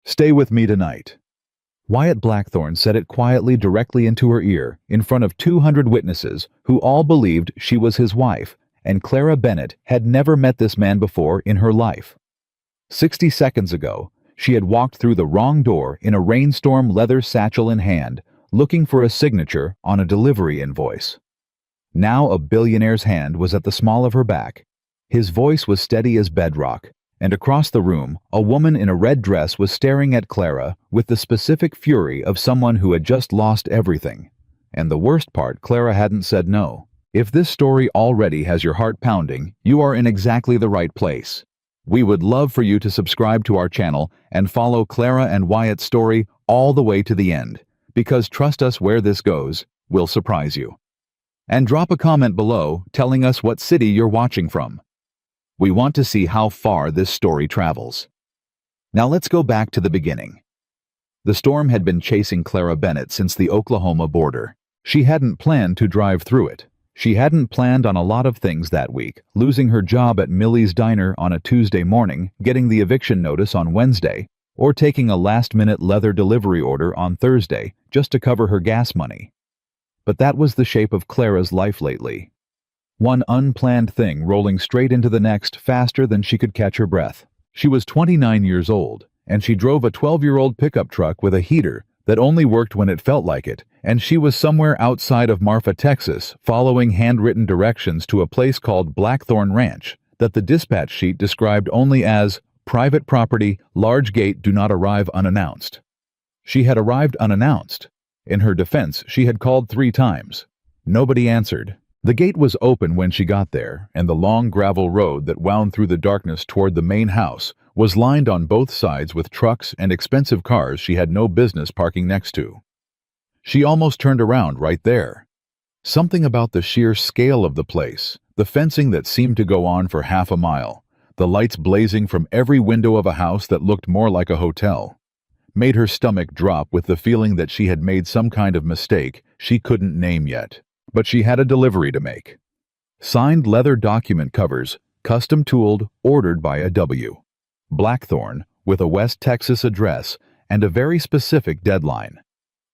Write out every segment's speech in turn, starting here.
Stay with me tonight." Wyatt Blackthorne said it quietly directly into her ear in front of 200 witnesses who all believed she was his wife, and Clara Bennett had never met this man before in her life. 60 seconds ago, she had walked through the wrong door in a rainstorm leather satchel in hand, looking for a signature on a delivery invoice. Now a billionaire's hand was at the small of her back. His voice was steady as bedrock, and across the room, a woman in a red dress was staring at Clara with the specific fury of someone who had just lost everything. And the worst part, Clara hadn't said no. If this story already has your heart pounding, you are in exactly the right place. We would love for you to subscribe to our channel and follow Clara and Wyatt's story all the way to the end, because trust us, where this goes will surprise you. And drop a comment below telling us what city you're watching from. We want to see how far this story travels. Now let's go back to the beginning. The storm had been chasing Clara Bennett since the Oklahoma border. She hadn't planned to drive through it. She hadn't planned on a lot of things that week, losing her job at Millie's Diner on a Tuesday morning, getting the eviction notice on Wednesday, or taking a last-minute leather delivery order on Thursday just to cover her gas money. But that was the shape of Clara's life lately. One unplanned thing rolling straight into the next faster than she could catch her breath. She was 29 years old, and she drove a 12-year-old pickup truck with a heater that only worked when it felt like it, and she was somewhere outside of Marfa, Texas, following handwritten directions to a place called Blackthorn Ranch that the dispatch sheet described only as private property, large gate, do not arrive unannounced. She had arrived unannounced. In her defense, she had called 3 times. Nobody answered. The gate was open when she got there, and the long gravel road that wound through the darkness toward the main house was lined on both sides with trucks and expensive cars she had no business parking next to. She almost turned around right there. Something about the sheer scale of the place, the fencing that seemed to go on for half a mile, the lights blazing from every window of a house that looked more like a hotel, made her stomach drop with the feeling that she had made some kind of mistake she couldn't name yet. But she had a delivery to make. Signed leather document covers, custom tooled, ordered by a W. Blackthorn, with a West Texas address and a very specific deadline.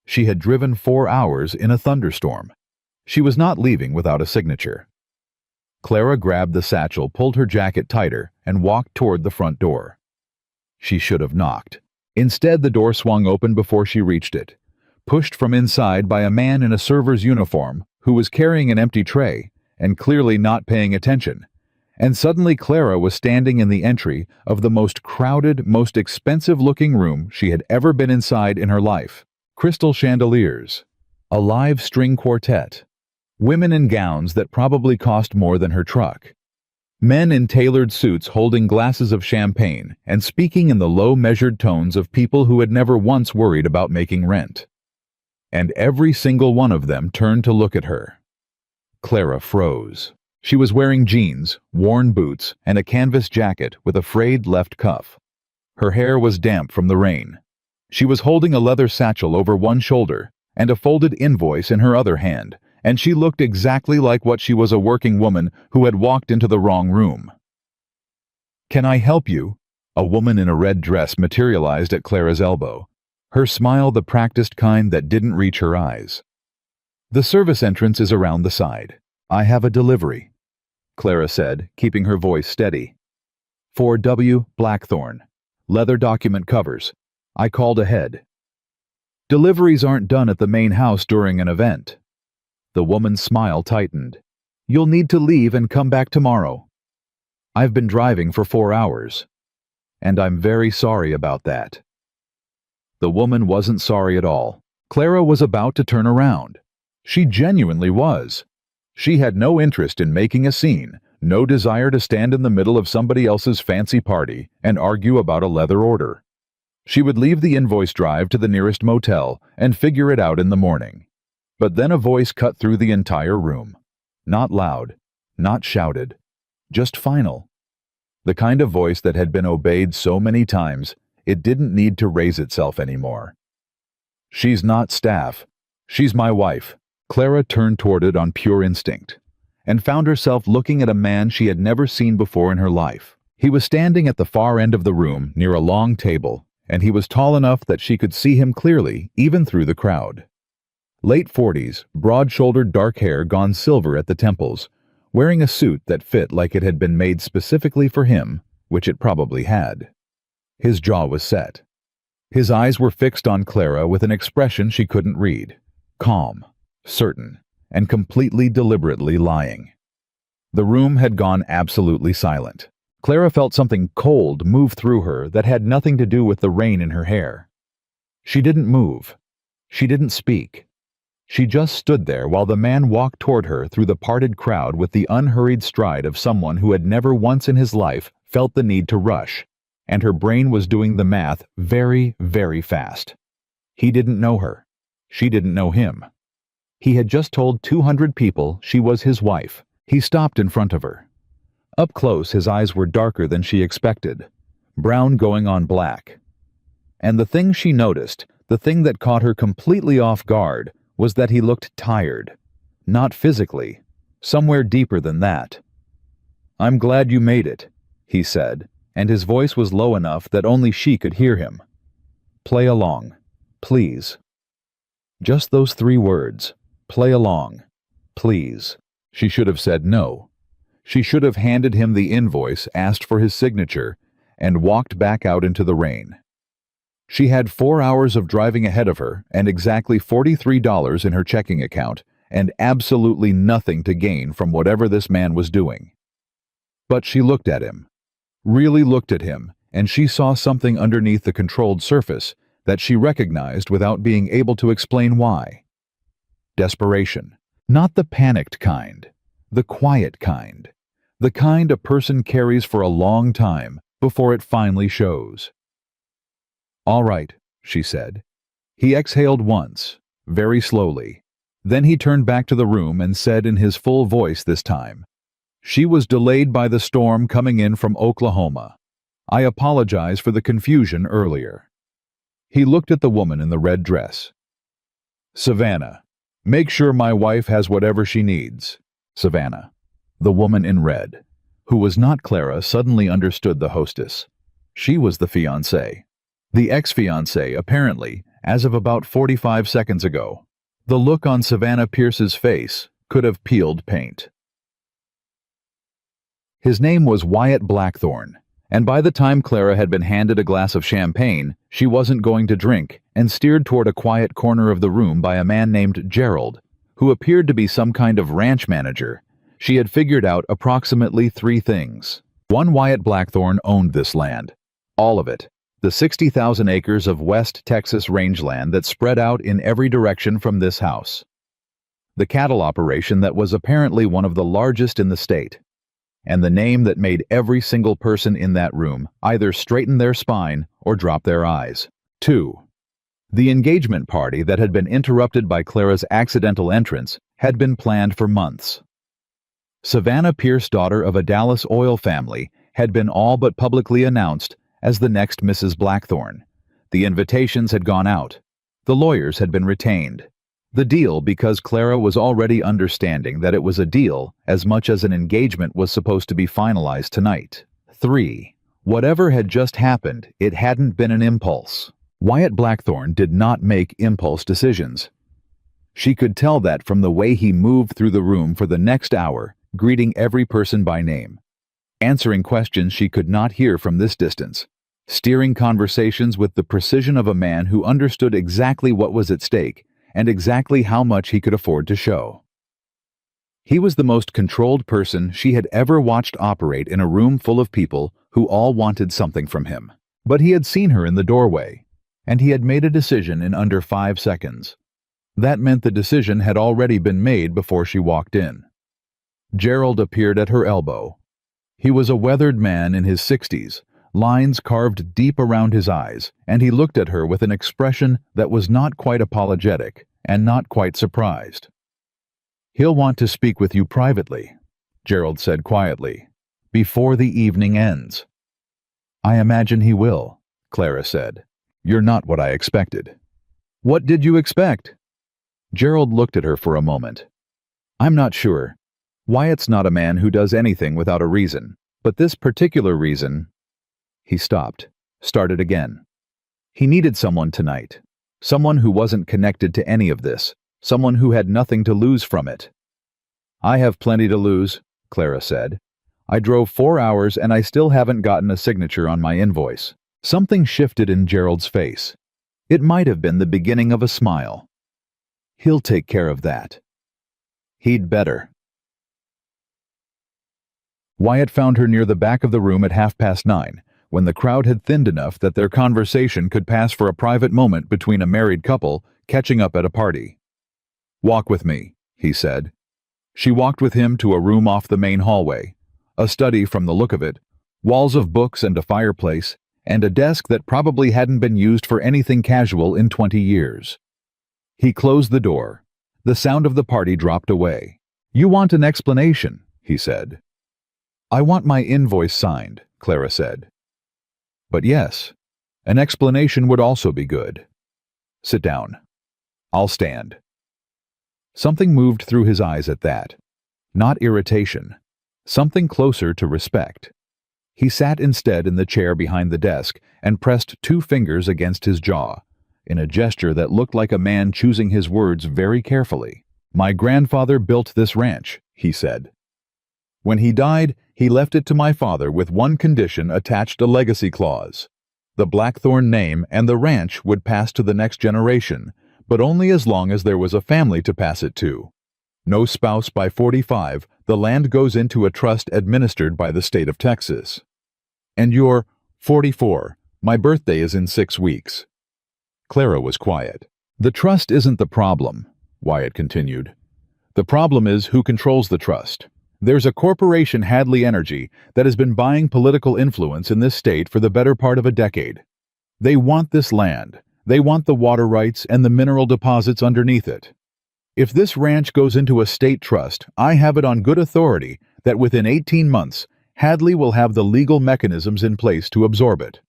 She had driven 4 hours in a thunderstorm. She was not leaving without a signature. Clara grabbed the satchel, pulled her jacket tighter, and walked toward the front door. She should have knocked. Instead, the door swung open before she reached it, pushed from inside by a man in a server's uniform who was carrying an empty tray and clearly not paying attention. And suddenly Clara was standing in the entry of the most crowded, most expensive-looking room she had ever been inside in her life. Crystal chandeliers, a live string quartet, women in gowns that probably cost more than her truck, men in tailored suits holding glasses of champagne and speaking in the low measured tones of people who had never once worried about making rent. And every single one of them turned to look at her. Clara froze. She was wearing jeans, worn boots, and a canvas jacket with a frayed left cuff. Her hair was damp from the rain. She was holding a leather satchel over one shoulder and a folded invoice in her other hand, and she looked exactly like what she was, a working woman who had walked into the wrong room. "Can I help you?" A woman in a red dress materialized at Clara's elbow, her smile the practiced kind that didn't reach her eyes. "The service entrance is around the side. I have a delivery," Clara said, keeping her voice steady. "For W. Blackthorn. Leather document covers. I called ahead. Deliveries aren't done at the main house during an event." The woman's smile tightened. "You'll need to leave and come back tomorrow. I've been driving for 4 hours. And I'm very sorry about that." The woman wasn't sorry at all. Clara was about to turn around. She genuinely was. She had no interest in making a scene, no desire to stand in the middle of somebody else's fancy party and argue about a leather order. She would leave the invoice drive to the nearest motel and figure it out in the morning. But then a voice cut through the entire room. Not loud, not shouted, just final. The kind of voice that had been obeyed so many times, it didn't need to raise itself anymore. "She's not staff. She's my wife." Clara turned toward it on pure instinct, and found herself looking at a man she had never seen before in her life. He was standing at the far end of the room near a long table, and he was tall enough that she could see him clearly, even through the crowd. Late 40s, broad-shouldered dark hair gone silver at the temples, wearing a suit that fit like it had been made specifically for him, which it probably had. His jaw was set. His eyes were fixed on Clara with an expression she couldn't read, calm, certain, and completely deliberately lying. The room had gone absolutely silent. Clara felt something cold move through her that had nothing to do with the rain in her hair. She didn't move. She didn't speak. She just stood there while the man walked toward her through the parted crowd with the unhurried stride of someone who had never once in his life felt the need to rush, and her brain was doing the math very, very fast. He didn't know her. She didn't know him. He had just told 200 people she was his wife. He stopped in front of her. Up close, his eyes were darker than she expected, brown going on black. And the thing she noticed, the thing that caught her completely off guard, was that he looked tired. Not physically, somewhere deeper than that. "I'm glad you made it," he said, and his voice was low enough that only she could hear him. "Play along, please." Just those 3 words. Play along, please. She should have said no. She should have handed him the invoice, asked for his signature, and walked back out into the rain. She had 4 hours of driving ahead of her and exactly $43 in her checking account and absolutely nothing to gain from whatever this man was doing. But she looked at him, really looked at him, and she saw something underneath the controlled surface that she recognized without being able to explain why. Desperation. Not the panicked kind, the quiet kind. The kind a person carries for a long time before it finally shows. "All right," she said. He exhaled once, very slowly. Then he turned back to the room and said in his full voice this time, "She was delayed by the storm coming in from Oklahoma. I apologize for the confusion earlier." He looked at the woman in the red dress. "Savannah, make sure my wife has whatever she needs." Savannah, the woman in red, who was not Clara, suddenly understood the hostess. She was the fiancée. The ex-fiancé, apparently, as of about 45 seconds ago. The look on Savannah Pierce's face could have peeled paint. His name was Wyatt Blackthorne, and by the time Clara had been handed a glass of champagne, she wasn't going to drink and steered toward a quiet corner of the room by a man named Gerald, who appeared to be some kind of ranch manager. She had figured out approximately 3 things. 1, Wyatt Blackthorne owned this land. All of it. The 60,000 acres of West Texas rangeland that spread out in every direction from this house. The cattle operation that was apparently one of the largest in the state. And the name that made every single person in that room either straighten their spine or drop their eyes. 2. The engagement party that had been interrupted by Clara's accidental entrance had been planned for months. Savannah Pierce, daughter of a Dallas oil family, had been all but publicly announced as the next Mrs. Blackthorne. The invitations had gone out. The lawyers had been retained. The deal, because Clara was already understanding that it was a deal as much as an engagement was supposed to be finalized tonight. 3. Whatever had just happened, it hadn't been an impulse. Wyatt Blackthorne did not make impulse decisions. She could tell that from the way he moved through the room for the next hour, greeting every person by name, answering questions she could not hear from this distance, steering conversations with the precision of a man who understood exactly what was at stake and exactly how much he could afford to show. He was the most controlled person she had ever watched operate in a room full of people who all wanted something from him. But he had seen her in the doorway, and he had made a decision in under 5 seconds. That meant the decision had already been made before she walked in. Gerald appeared at her elbow. He was a weathered man in his 60s, lines carved deep around his eyes, and he looked at her with an expression that was not quite apologetic and not quite surprised. "He'll want to speak with you privately," Gerald said quietly, "before the evening ends." "I imagine he will," Clara said. "You're not what I expected." "What did you expect?" Gerald looked at her for a moment. "I'm not sure. Wyatt's not a man who does anything without a reason, but this particular reason—" He stopped, started again. He needed someone tonight. Someone who wasn't connected to any of this. Someone who had nothing to lose from it. I have plenty to lose, Clara said. I drove 4 hours and I still haven't gotten a signature on my invoice. Something shifted in Gerald's face. It might have been the beginning of a smile. He'll take care of that. He'd better. Wyatt found her near the back of the room at 9:30, when the crowd had thinned enough that their conversation could pass for a private moment between a married couple catching up at a party. "Walk with me," he said. She walked with him to a room off the main hallway, a study from the look of it, walls of books and a fireplace, and a desk that probably hadn't been used for anything casual in 20 years. He closed the door. The sound of the party dropped away. "You want an explanation," he said. "I want my invoice signed," Clara said. "But yes, an explanation would also be good. Sit down. I'll stand." Something moved through his eyes at that. Not irritation. Something closer to respect. He sat instead in the chair behind the desk and pressed 2 fingers against his jaw, in a gesture that looked like a man choosing his words very carefully. "My grandfather built this ranch," he said. "When he died, he left it to my father with one condition attached, a legacy clause. The Blackthorn name and the ranch would pass to the next generation, but only as long as there was a family to pass it to. No spouse by 45, the land goes into a trust administered by the state of Texas. And you're 44. My birthday is in 6 weeks. Clara was quiet. "The trust isn't the problem," Wyatt continued. "The problem is who controls the trust. There's a corporation, Hadley Energy, that has been buying political influence in this state for the better part of a decade. They want this land. They want the water rights and the mineral deposits underneath it. If this ranch goes into a state trust, I have it on good authority that within 18 months, Hadley will have the legal mechanisms in place to absorb it.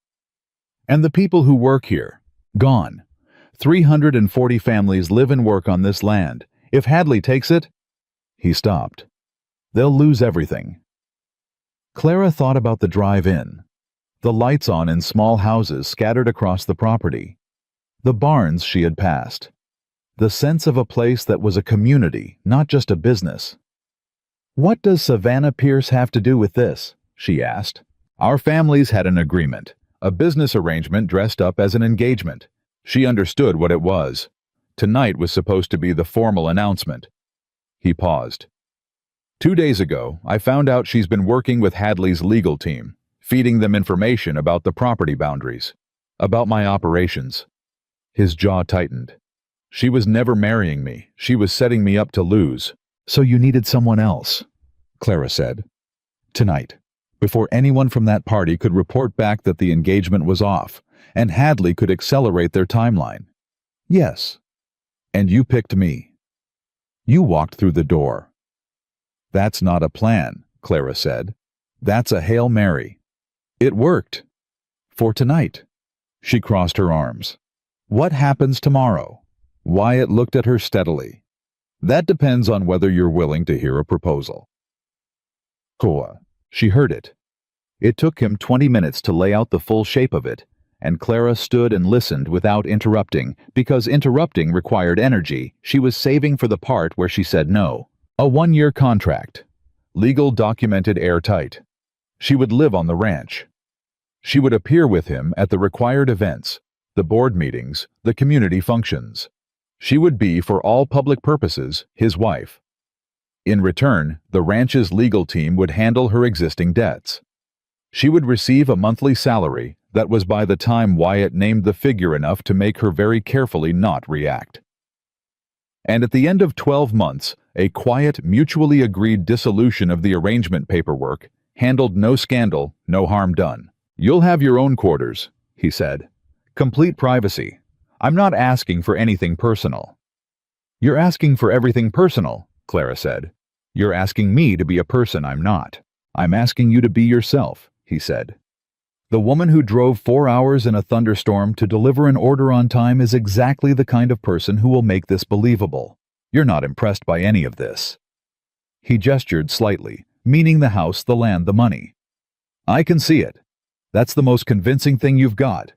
And the people who work here, gone. 340 families live and work on this land. If Hadley takes it..." He stopped. "They'll lose everything." Clara thought about the drive-in, the lights on in small houses scattered across the property, the barns she had passed, the sense of a place that was a community, not just a business. "What does Savannah Pierce have to do with this?" she asked. "Our families had an agreement, a business arrangement dressed up as an engagement. She understood what it was. Tonight was supposed to be the formal announcement." He paused. 2 days ago, I found out she's been working with Hadley's legal team, feeding them information about the property boundaries, about my operations." His jaw tightened. "She was never marrying me. She was setting me up to lose." "So you needed someone else," Clara said. "Tonight, before anyone from that party could report back that the engagement was off, and Hadley could accelerate their timeline." "Yes. And you picked me. You walked through the door." "That's not a plan," Clara said. "That's a Hail Mary. It worked. For tonight." She crossed her arms. "What happens tomorrow?" Wyatt looked at her steadily. "That depends on whether you're willing to hear a proposal." Koa. She heard it. It took him 20 minutes to lay out the full shape of it, and Clara stood and listened without interrupting, because interrupting required energy she was saving for the part where she said no. A 1-year contract. Legal, documented, airtight. She would live on the ranch. She would appear with him at the required events, the board meetings, the community functions. She would be, for all public purposes, his wife. In return, the ranch's legal team would handle her existing debts. She would receive a monthly salary that was, by the time Wyatt named the figure, enough to make her very carefully not react. And at the end of 12 months, a quiet, mutually agreed dissolution of the arrangement paperwork, handled, no scandal, no harm done. "You'll have your own quarters," he said. "Complete privacy. I'm not asking for anything personal." "You're asking for everything personal," Clara said. "You're asking me to be a person I'm not." "I'm asking you to be yourself," he said. "The woman who drove 4 hours in a thunderstorm to deliver an order on time is exactly the kind of person who will make this believable. You're not impressed by any of this." He gestured slightly, meaning the house, the land, the money. "I can see it. That's the most convincing thing you've got."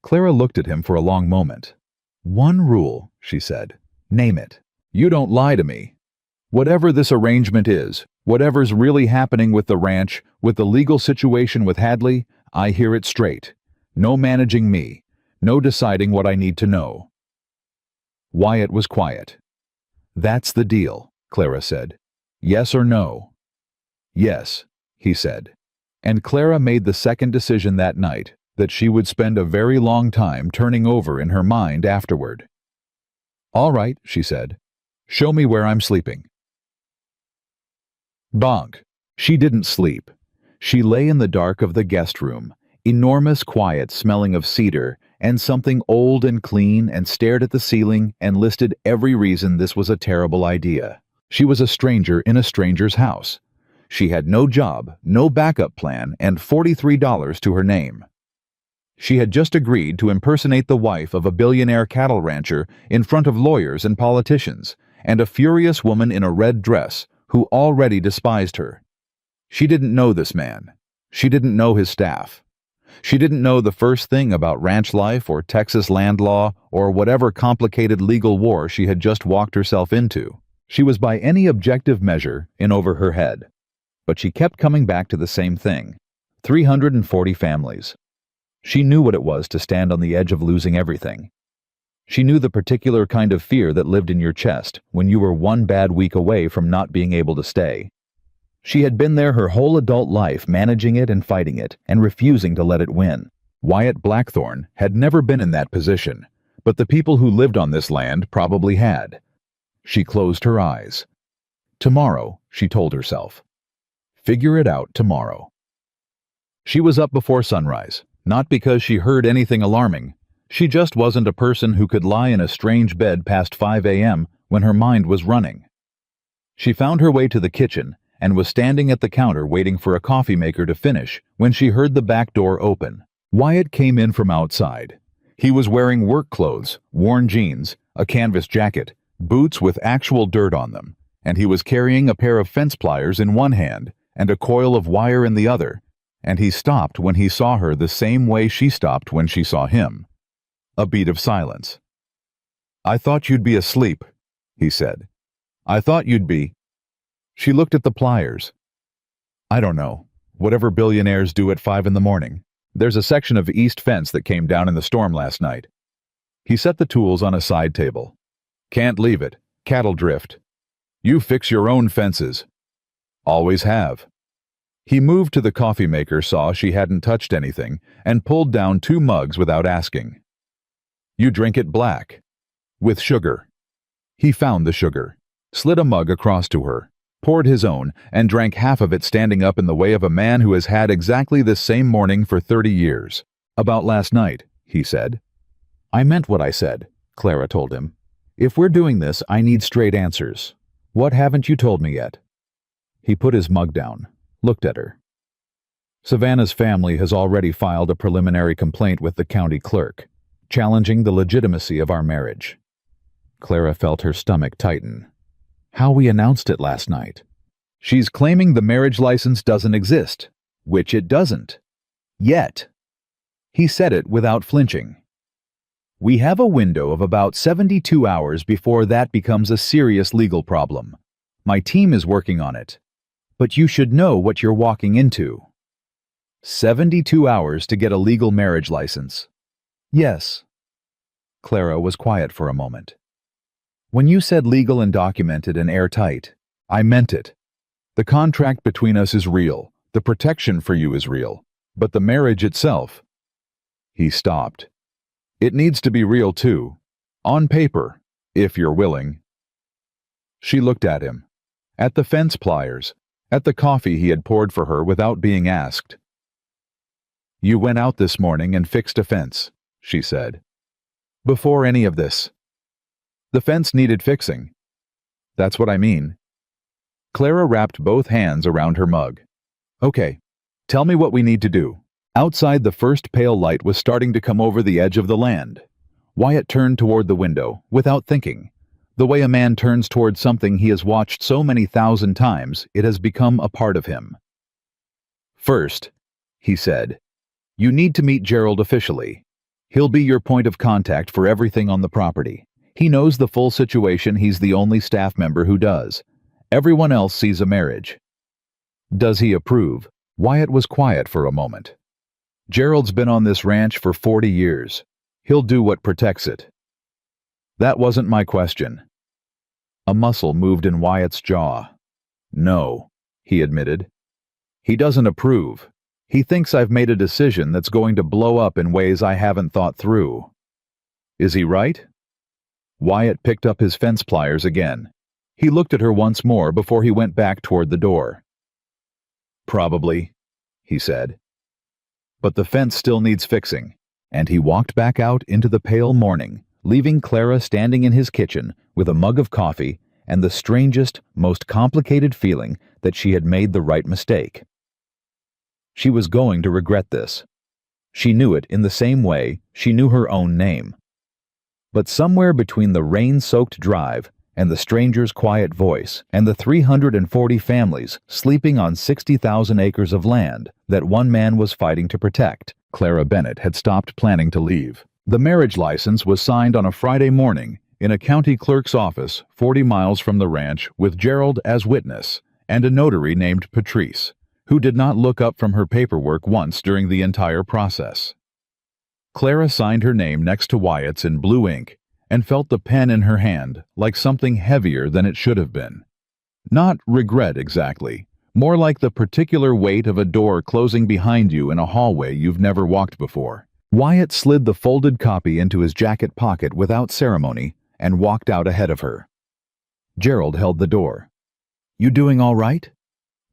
Clara looked at him for a long moment. "One rule," she said. "Name it. You don't lie to me. Whatever this arrangement is, whatever's really happening with the ranch, with the legal situation with Hadley, I hear it straight. No managing me. No deciding what I need to know." Wyatt was quiet. "That's the deal," Clara said. "Yes or no?" "Yes," he said. And Clara made the second decision that night, that she would spend a very long time turning over in her mind afterward. "All right," she said. "Show me where I'm sleeping." Bonk. She didn't sleep. She lay in the dark of the guest room, enormous quiet smelling of cedar and something old and clean, and stared at the ceiling and listed every reason this was a terrible idea. She was a stranger in a stranger's house. She had no job, no backup plan, and $43 to her name. She had just agreed to impersonate the wife of a billionaire cattle rancher in front of lawyers and politicians, and a furious woman in a red dress who already despised her. She didn't know this man. She didn't know his staff. She didn't know the first thing about ranch life or Texas land law or whatever complicated legal war she had just walked herself into. She was by any objective measure in over her head. But she kept coming back to the same thing: 340 families. She knew what it was to stand on the edge of losing everything. She knew the particular kind of fear that lived in your chest when you were one bad week away from not being able to stay. She had been there her whole adult life, managing it and fighting it, and refusing to let it win. Wyatt Blackthorne had never been in that position, but the people who lived on this land probably had. She closed her eyes. Tomorrow, she told herself. Figure it out tomorrow. She was up before sunrise, not because she heard anything alarming. She just wasn't a person who could lie in a strange bed past 5 a.m. when her mind was running. She found her way to the kitchen and was standing at the counter waiting for a coffee maker to finish when she heard the back door open. Wyatt came in from outside. He was wearing work clothes, worn jeans, a canvas jacket, boots with actual dirt on them, and he was carrying a pair of fence pliers in one hand and a coil of wire in the other, and he stopped when he saw her the same way she stopped when she saw him. A beat of silence. "I thought you'd be asleep," he said. "I thought you'd be." She looked at the pliers. "I don't know. Whatever billionaires do at 5 in the morning. There's a section of east fence that came down in the storm last night." He set the tools on a side table. "Can't leave it. Cattle drift. You fix your own fences." "Always have." He moved to the coffee maker, saw she hadn't touched anything, and pulled down 2 mugs without asking. "You drink it black." "With sugar." He found the sugar, slid a mug across to her, poured his own, and drank half of it standing up in the way of a man who has had exactly this same morning for 30 years. "About last night," he said. "I meant what I said," Clara told him. "If we're doing this, I need straight answers. What haven't you told me yet?" He put his mug down, looked at her. "Savannah's family has already filed a preliminary complaint with the county clerk, challenging the legitimacy of our marriage." Clara felt her stomach tighten. "How we announced it last night." "She's claiming the marriage license doesn't exist, which it doesn't. Yet." He said it without flinching. "We have a window of about 72 hours before that becomes a serious legal problem. My team is working on it. But you should know what you're walking into." 72 hours to get a legal marriage license. "Yes." Clara was quiet for a moment. "When you said legal and documented and airtight, I meant it. The contract between us is real, the protection for you is real, but the marriage itself—" He stopped. "It needs to be real too. On paper, if you're willing." She looked at him, at the fence pliers, at the coffee he had poured for her without being asked. "You went out this morning and fixed a fence," she said. "Before any of this." "The fence needed fixing." "That's what I mean." Clara wrapped both hands around her mug. "Okay, tell me what we need to do." Outside, the first pale light was starting to come over the edge of the land. Wyatt turned toward the window, without thinking. The way a man turns toward something he has watched so many thousand times, it has become a part of him. "First," he said, "you need to meet Gerald officially. He'll be your point of contact for everything on the property. He knows the full situation. He's the only staff member who does. Everyone else sees a marriage. Does he approve? Wyatt was quiet for a moment. Gerald's been on this ranch for 40 years. He'll do what protects it. That wasn't my question. A muscle moved in Wyatt's jaw. No, he admitted. He doesn't approve. He thinks I've made a decision that's going to blow up in ways I haven't thought through. Is he right? Wyatt picked up his fence pliers again. He looked at her once more before he went back toward the door. Probably, he said. But the fence still needs fixing. And he walked back out into the pale morning, leaving Clara standing in his kitchen with a mug of coffee and the strangest, most complicated feeling that she had made the right mistake. She was going to regret this. She knew it in the same way she knew her own name. But somewhere between the rain-soaked drive and the stranger's quiet voice and the 340 families sleeping on 60,000 acres of land that one man was fighting to protect, Clara Bennett had stopped planning to leave. The marriage license was signed on a Friday morning in a county clerk's office 40 miles from the ranch with Gerald as witness and a notary named Patrice, who did not look up from her paperwork once during the entire process. Clara signed her name next to Wyatt's in blue ink and felt the pen in her hand like something heavier than it should have been. Not regret exactly, more like the particular weight of a door closing behind you in a hallway you've never walked before. Wyatt slid the folded copy into his jacket pocket without ceremony and walked out ahead of her. Gerald held the door. "You doing all right?"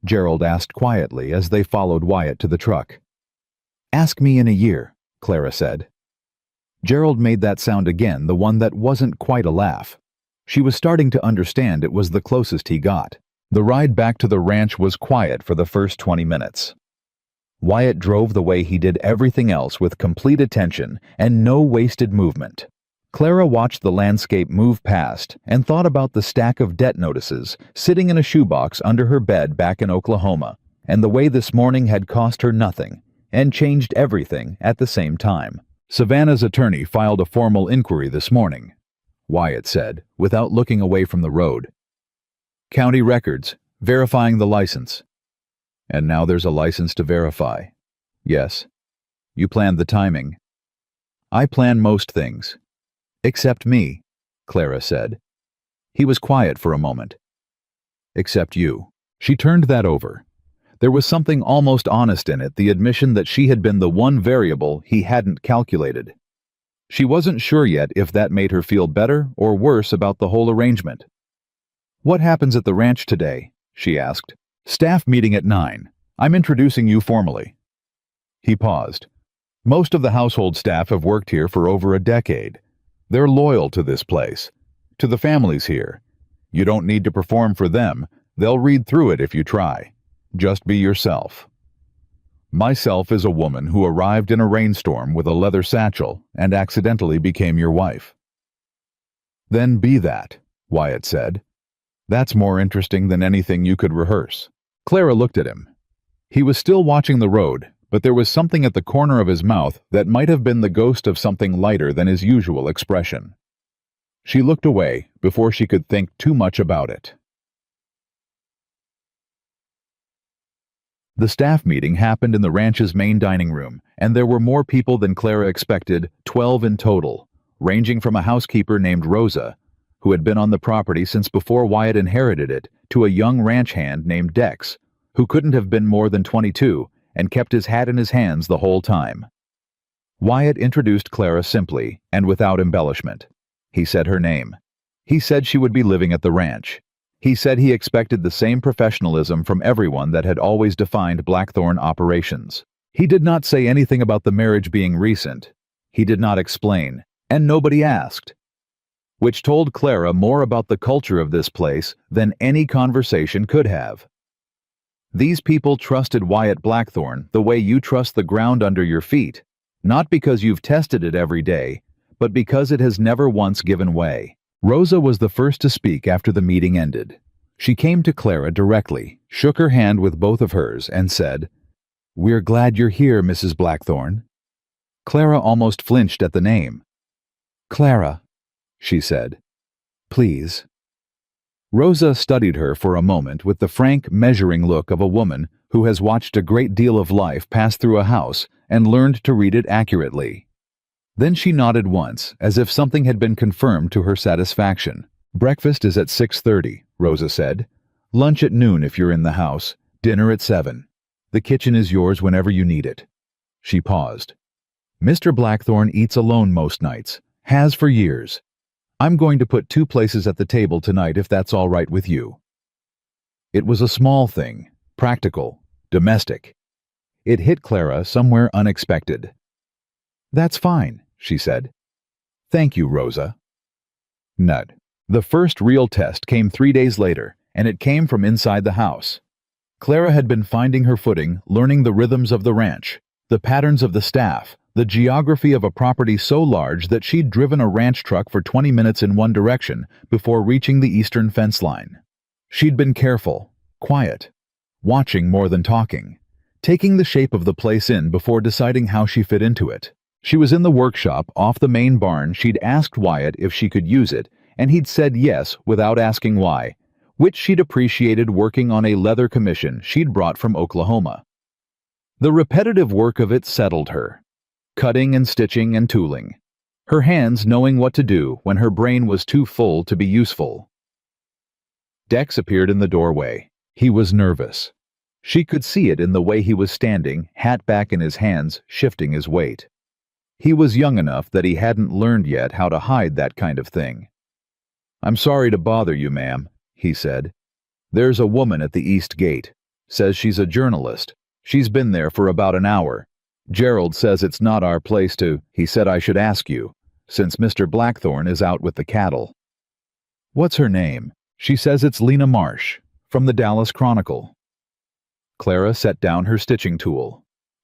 Gerald asked quietly as they followed Wyatt to the truck. "Ask me in a year," Clara said. Gerald made that sound again, the one that wasn't quite a laugh. She was starting to understand it was the closest he got. The ride back to the ranch was quiet for the first 20 minutes. Wyatt drove the way he did everything else with complete attention and no wasted movement. Clara watched the landscape move past and thought about the stack of debt notices sitting in a shoebox under her bed back in Oklahoma, and the way this morning had cost her nothing and changed everything at the same time. "Savannah's attorney filed a formal inquiry this morning," Wyatt said, without looking away from the road. "County records, verifying the license. And now there's a license to verify. Yes. You planned the timing." "I plan most things. Except me," Clara said. He was quiet for a moment. "Except you." She turned that over. There was something almost honest in it, the admission that she had been the one variable he hadn't calculated. She wasn't sure yet if that made her feel better or worse about the whole arrangement. "What happens at the ranch today?" she asked. "Staff meeting at 9. I'm introducing you formally." He paused. "Most of the household staff have worked here for over a decade. They're loyal to this place, to the families here. You don't need to perform for them. They'll read through it if you try. Just be yourself. Myself is a woman who arrived in a rainstorm with a leather satchel and accidentally became your wife." "Then be that," Wyatt said. "That's more interesting than anything you could rehearse." Clara looked at him. He was still watching the road, but there was something at the corner of his mouth that might have been the ghost of something lighter than his usual expression. She looked away before she could think too much about it. The staff meeting happened in the ranch's main dining room, and there were more people than Clara expected, 12 in total, ranging from a housekeeper named Rosa, who had been on the property since before Wyatt inherited it, to a young ranch hand named Dex, who couldn't have been more than 22 and kept his hat in his hands the whole time. Wyatt introduced Clara simply and without embellishment. He said her name. He said she would be living at the ranch. He said he expected the same professionalism from everyone that had always defined Blackthorn operations. He did not say anything about the marriage being recent. He did not explain, and nobody asked. Which told Clara more about the culture of this place than any conversation could have. These people trusted Wyatt Blackthorn the way you trust the ground under your feet, not because you've tested it every day, but because it has never once given way. Rosa was the first to speak after the meeting ended. She came to Clara directly, shook her hand with both of hers, and said, "We're glad you're here, Mrs. Blackthorn." Clara almost flinched at the name. "Clara," she said. "Please." Rosa studied her for a moment with the frank, measuring look of a woman who has watched a great deal of life pass through a house and learned to read it accurately. Then she nodded once, as if something had been confirmed to her satisfaction. "Breakfast is at 6:30, Rosa said. "Lunch at noon if you're in the house, dinner at 7. The kitchen is yours whenever you need it." She paused. "Mr. Blackthorne eats alone most nights, has for years. I'm going to put 2 places at the table tonight if that's all right with you." It was a small thing, practical, domestic. It hit Clara somewhere unexpected. "That's fine," she said. "Thank you, Rosa." Nud. The first real test came 3 days later, and it came from inside the house. Clara had been finding her footing, learning the rhythms of the ranch, the patterns of the staff, the geography of a property so large that she'd driven a ranch truck for 20 minutes in one direction before reaching the eastern fence line. She'd been careful, quiet, watching more than talking, taking the shape of the place in before deciding how she fit into it. She was in the workshop off the main barn. She'd asked Wyatt if she could use it, and he'd said yes without asking why, which she'd appreciated, working on a leather commission she'd brought from Oklahoma. The repetitive work of it settled her, cutting and stitching and tooling, her hands knowing what to do when her brain was too full to be useful. Dex appeared in the doorway. He was nervous. She could see it in the way he was standing, hat back in his hands, shifting his weight. He was young enough that he hadn't learned yet how to hide that kind of thing. "I'm sorry to bother you, ma'am," he said. "There's a woman at the east gate. Says she's a journalist. She's been there for about an hour. Gerald says it's not our place to. He said I should ask you, since Mr. Blackthorne is out with the cattle." "What's her name?" "She says it's Lena Marsh, from the Dallas Chronicle." Clara set down her stitching tool.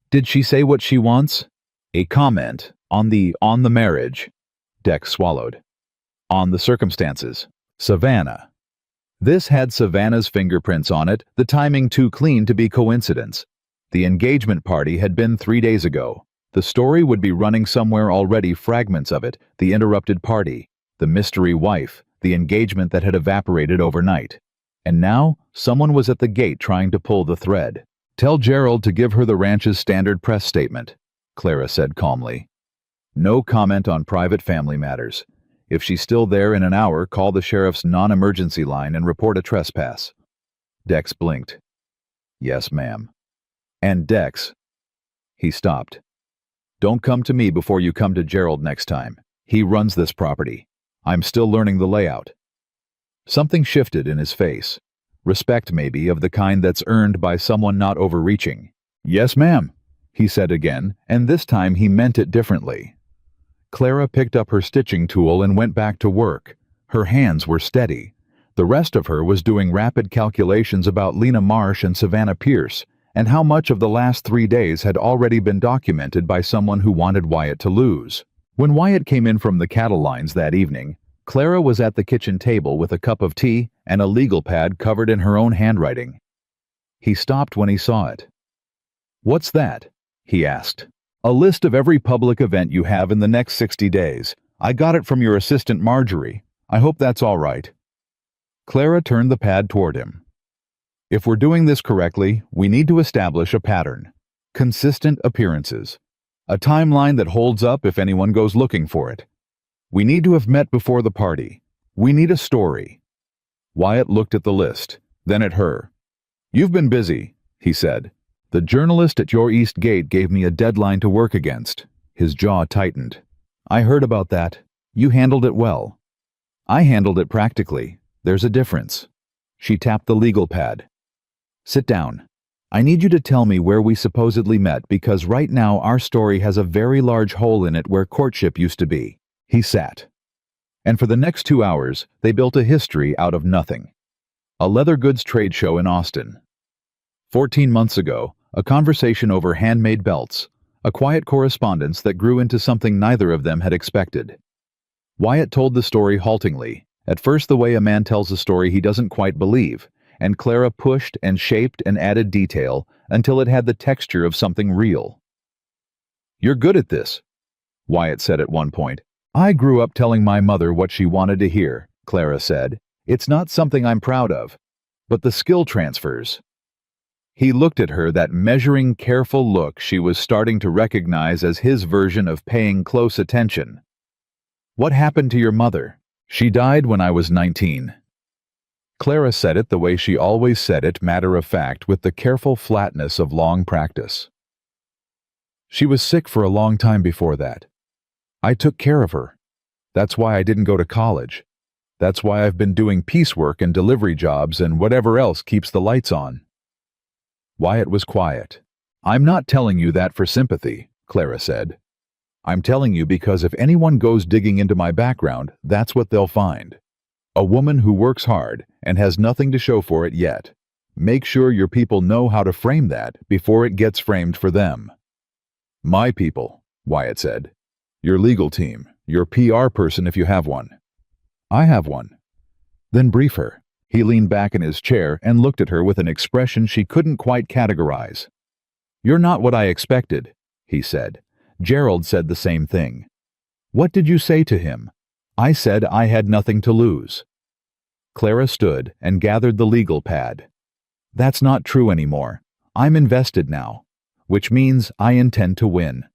"Did she say what she wants?" "A comment on the marriage." Dex swallowed. "On the circumstances. Savannah." This had Savannah's fingerprints on it, the timing too clean to be coincidence. The engagement party had been 3 days ago. The story would be running somewhere already, fragments of it, the interrupted party, the mystery wife, the engagement that had evaporated overnight. And now, someone was at the gate trying to pull the thread. "Tell Gerald to give her the ranch's standard press statement," Clara said calmly. "No comment on private family matters. If she's still there in an hour, call the sheriff's non-emergency line and report a trespass." Dex blinked. "Yes, ma'am." "And Dex." He stopped. "Don't come to me before you come to Gerald next time. He runs this property. I'm still learning the layout." Something shifted in his face. Respect, maybe, of the kind that's earned by someone not overreaching. "Yes, ma'am," he said again, and this time he meant it differently. Clara picked up her stitching tool and went back to work. Her hands were steady. The rest of her was doing rapid calculations about Lena Marsh and Savannah Pierce, and how much of the last 3 days had already been documented by someone who wanted Wyatt to lose. When Wyatt came in from the cattle lines that evening, Clara was at the kitchen table with a cup of tea and a legal pad covered in her own handwriting. He stopped when he saw it. "What's that?" he asked. "A list of every public event you have in the next 60 days. I got it from your assistant Marjorie. I hope that's all right." Clara turned the pad toward him. "If we're doing this correctly, we need to establish a pattern. Consistent appearances. A timeline that holds up if anyone goes looking for it. We need to have met before the party. We need a story." Wyatt looked at the list, then at her. "You've been busy," he said. "The journalist at your east gate gave me a deadline to work against." His jaw tightened. "I heard about that. You handled it well." "I handled it practically. There's a difference." She tapped the legal pad. "Sit down. I need you to tell me where we supposedly met, because right now our story has a very large hole in it where courtship used to be." He sat. And for the next 2 hours, they built a history out of nothing. A leather goods trade show in Austin. 14 months ago, a conversation over handmade belts, a quiet correspondence that grew into something neither of them had expected. Wyatt told the story haltingly, at first the way a man tells a story he doesn't quite believe, and Clara pushed and shaped and added detail until it had the texture of something real. "You're good at this," Wyatt said at one point. I grew up telling my mother what she wanted to hear, Clara said. It's not something I'm proud of. But the skill transfers. He looked at her, that measuring, careful look she was starting to recognize as his version of paying close attention. What happened to your mother? She died when I was 19. Clara said it the way she always said it, matter of fact, with the careful flatness of long practice. She was sick for a long time before that. I took care of her. That's why I didn't go to college. That's why I've been doing piecework and delivery jobs and whatever else keeps the lights on. Wyatt was quiet. I'm not telling you that for sympathy, Clara said. I'm telling you because if anyone goes digging into my background, that's what they'll find. A woman who works hard and has nothing to show for it yet. Make sure your people know how to frame that before it gets framed for them. My people, Wyatt said. Your legal team, your PR person if you have one. I have one. Then brief her. He leaned back in his chair and looked at her with an expression she couldn't quite categorize. You're not what I expected, he said. Gerald said the same thing. What did you say to him? I said I had nothing to lose. Clara stood and gathered the legal pad. That's not true anymore. I'm invested now, which means I intend to win.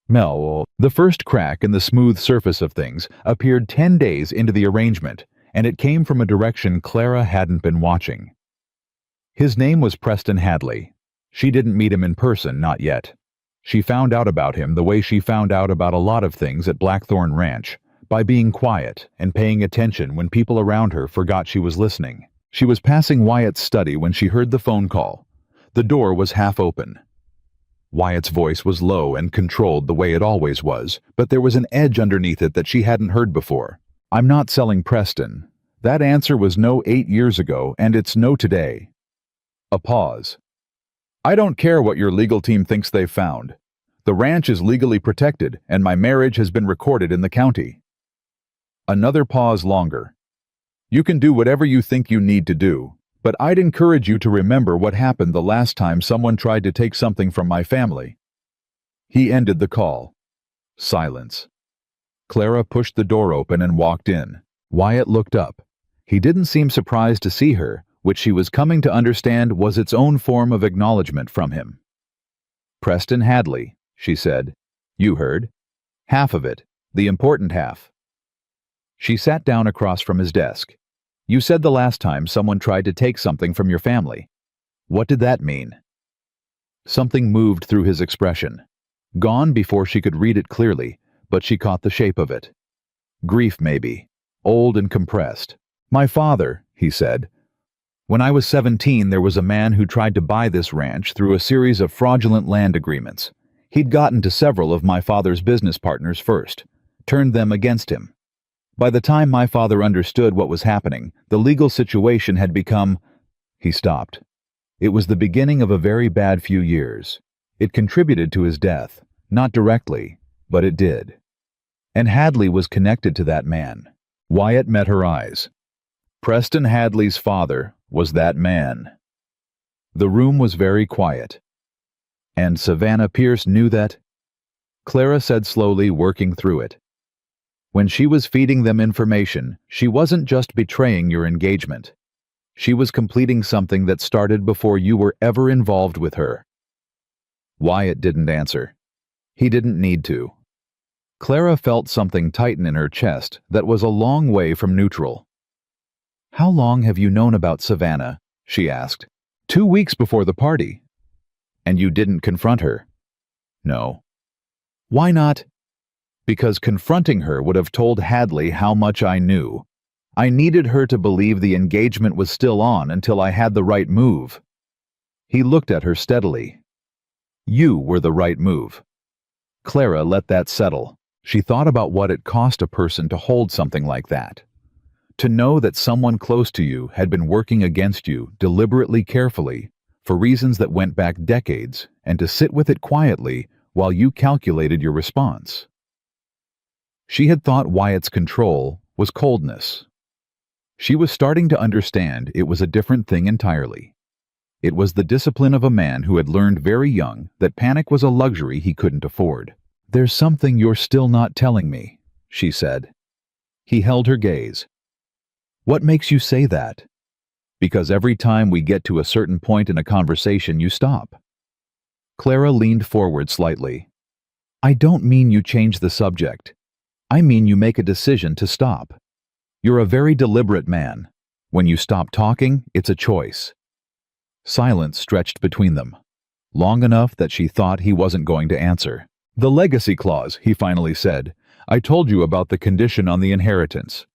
Mel, the first crack in the smooth surface of things appeared 10 days into the arrangement, and it came from a direction Clara hadn't been watching. His name was Preston Hadley. She didn't meet him in person, not yet. She found out about him the way she found out about a lot of things at Blackthorn Ranch, by being quiet and paying attention when people around her forgot she was listening. She was passing Wyatt's study when she heard the phone call. The door was half open. Wyatt's voice was low and controlled the way it always was, but there was an edge underneath it that she hadn't heard before. I'm not selling Preston. That answer was no 8 years ago, and it's no today. A pause. I don't care what your legal team thinks they've found. The ranch is legally protected, and my marriage has been recorded in the county. Another pause longer. You can do whatever you think you need to do, but I'd encourage you to remember what happened the last time someone tried to take something from my family. He ended the call. Silence. Clara pushed the door open and walked in. Wyatt looked up. He didn't seem surprised to see her, which she was coming to understand was its own form of acknowledgement from him. Preston Hadley, she said. You heard. Half of it, the important half. She sat down across from his desk. You said the last time someone tried to take something from your family. What did that mean? Something moved through his expression. Gone before she could read it clearly, but she caught the shape of it. Grief, maybe. Old and compressed. My father, he said. When I was 17, there was a man who tried to buy this ranch through a series of fraudulent land agreements. He'd gotten to several of my father's business partners first, turned them against him. By the time my father understood what was happening, the legal situation had become... He stopped. It was the beginning of a very bad few years. It contributed to his death, not directly, but it did. And Hadley was connected to that man. Wyatt met her eyes. Preston Hadley's father was that man. The room was very quiet. And Savannah Pierce knew that? Clara said slowly, working through it. When she was feeding them information, she wasn't just betraying your engagement. She was completing something that started before you were ever involved with her. Wyatt didn't answer. He didn't need to. Clara felt something tighten in her chest that was a long way from neutral. How long have you known about Savannah? She asked. 2 weeks before the party. And you didn't confront her? No. Why not? Because confronting her would have told Hadley how much I knew. I needed her to believe the engagement was still on until I had the right move. He looked at her steadily. You were the right move. Clara let that settle. She thought about what it cost a person to hold something like that. To know that someone close to you had been working against you deliberately, carefully, for reasons that went back decades, and to sit with it quietly while you calculated your response. She had thought Wyatt's control was coldness. She was starting to understand it was a different thing entirely. It was the discipline of a man who had learned very young that panic was a luxury he couldn't afford. "There's something you're still not telling me," she said. He held her gaze. "What makes you say that?" "Because every time we get to a certain point in a conversation, you stop." Clara leaned forward slightly. "I don't mean you change the subject. I mean you make a decision to stop. You're a very deliberate man. When you stop talking, it's a choice." Silence stretched between them, long enough that she thought he wasn't going to answer. "The legacy clause," he finally said. "I told you about the condition on the inheritance.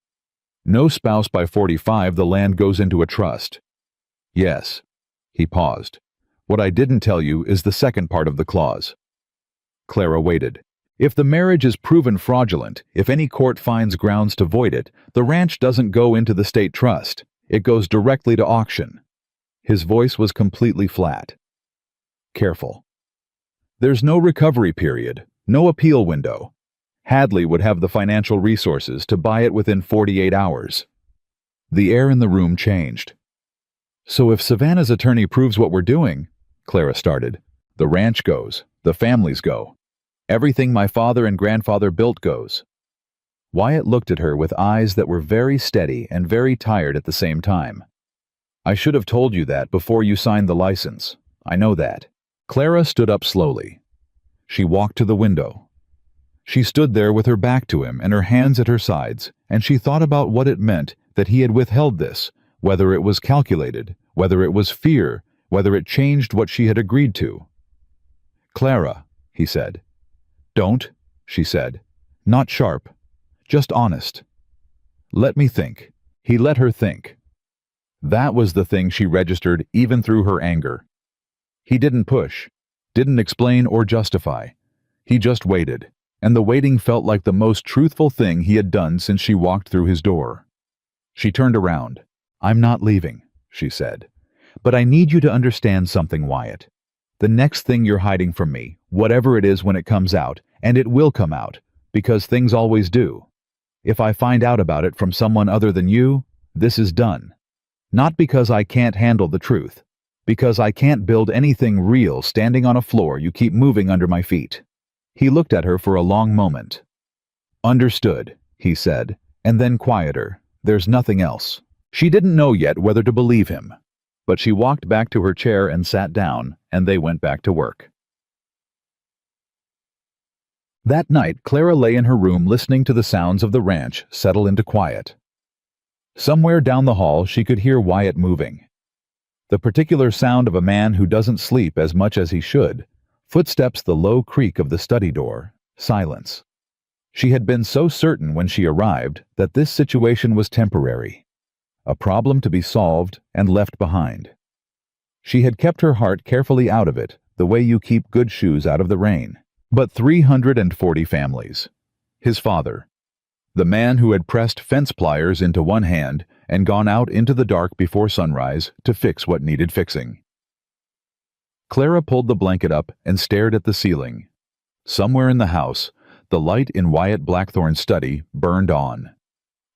No spouse by 45, the land goes into a trust." "Yes." He paused. "What I didn't tell you is the second part of the clause." Clara waited. "If the marriage is proven fraudulent, if any court finds grounds to void it, the ranch doesn't go into the state trust. It goes directly to auction." His voice was completely flat. "Careful. There's no recovery period, no appeal window. Hadley would have the financial resources to buy it within 48 hours. The air in the room changed. "So if Savannah's attorney proves what we're doing," Clara started, "the ranch goes, the families go. Everything my father and grandfather built goes." Wyatt looked at her with eyes that were very steady and very tired at the same time. "I should have told you that before you signed the license. I know that." Clara stood up slowly. She walked to the window. She stood there with her back to him and her hands at her sides, and she thought about what it meant that he had withheld this, whether it was calculated, whether it was fear, whether it changed what she had agreed to. "Clara," he said. "Don't," she said. "Not sharp. Just honest." "Let me think." He let her think. That was the thing she registered even through her anger. He didn't push, didn't explain or justify. He just waited, and the waiting felt like the most truthful thing he had done since she walked through his door. She turned around. "I'm not leaving," she said. "But I need you to understand something, Wyatt. The next thing you're hiding from me, whatever it is when it comes out, and it will come out, because things always do. If I find out about it from someone other than you, this is done. Not because I can't handle the truth, because I can't build anything real standing on a floor you keep moving under my feet." He looked at her for a long moment. "Understood," he said, and then quieter. "There's nothing else." She didn't know yet whether to believe him, but she walked back to her chair and sat down, and they went back to work. That night, Clara lay in her room listening to the sounds of the ranch settle into quiet. Somewhere down the hall she could hear Wyatt moving. The particular sound of a man who doesn't sleep as much as he should, footsteps, the low creak of the study door, silence. She had been so certain when she arrived that this situation was temporary, a problem to be solved and left behind. She had kept her heart carefully out of it, the way you keep good shoes out of the rain. But 340 families. His father. The man who had pressed fence pliers into one hand and gone out into the dark before sunrise to fix what needed fixing. Clara pulled the blanket up and stared at the ceiling. Somewhere in the house, the light in Wyatt Blackthorn's study burned on,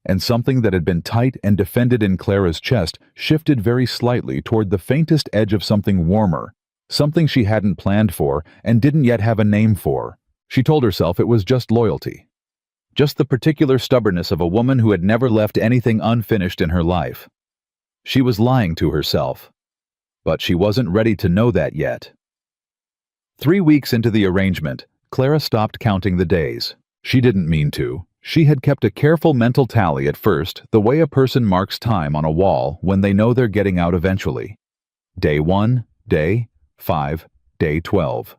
and something that had been tight and defended in Clara's chest shifted very slightly toward the faintest edge of something warmer, something she hadn't planned for and didn't yet have a name for. She told herself it was just loyalty. Just the particular stubbornness of a woman who had never left anything unfinished in her life. She was lying to herself. But she wasn't ready to know that yet. 3 weeks into the arrangement, Clara stopped counting the days. She didn't mean to. She had kept a careful mental tally at first, the way a person marks time on a wall when they know they're getting out eventually. Day 1, day 5, day 12.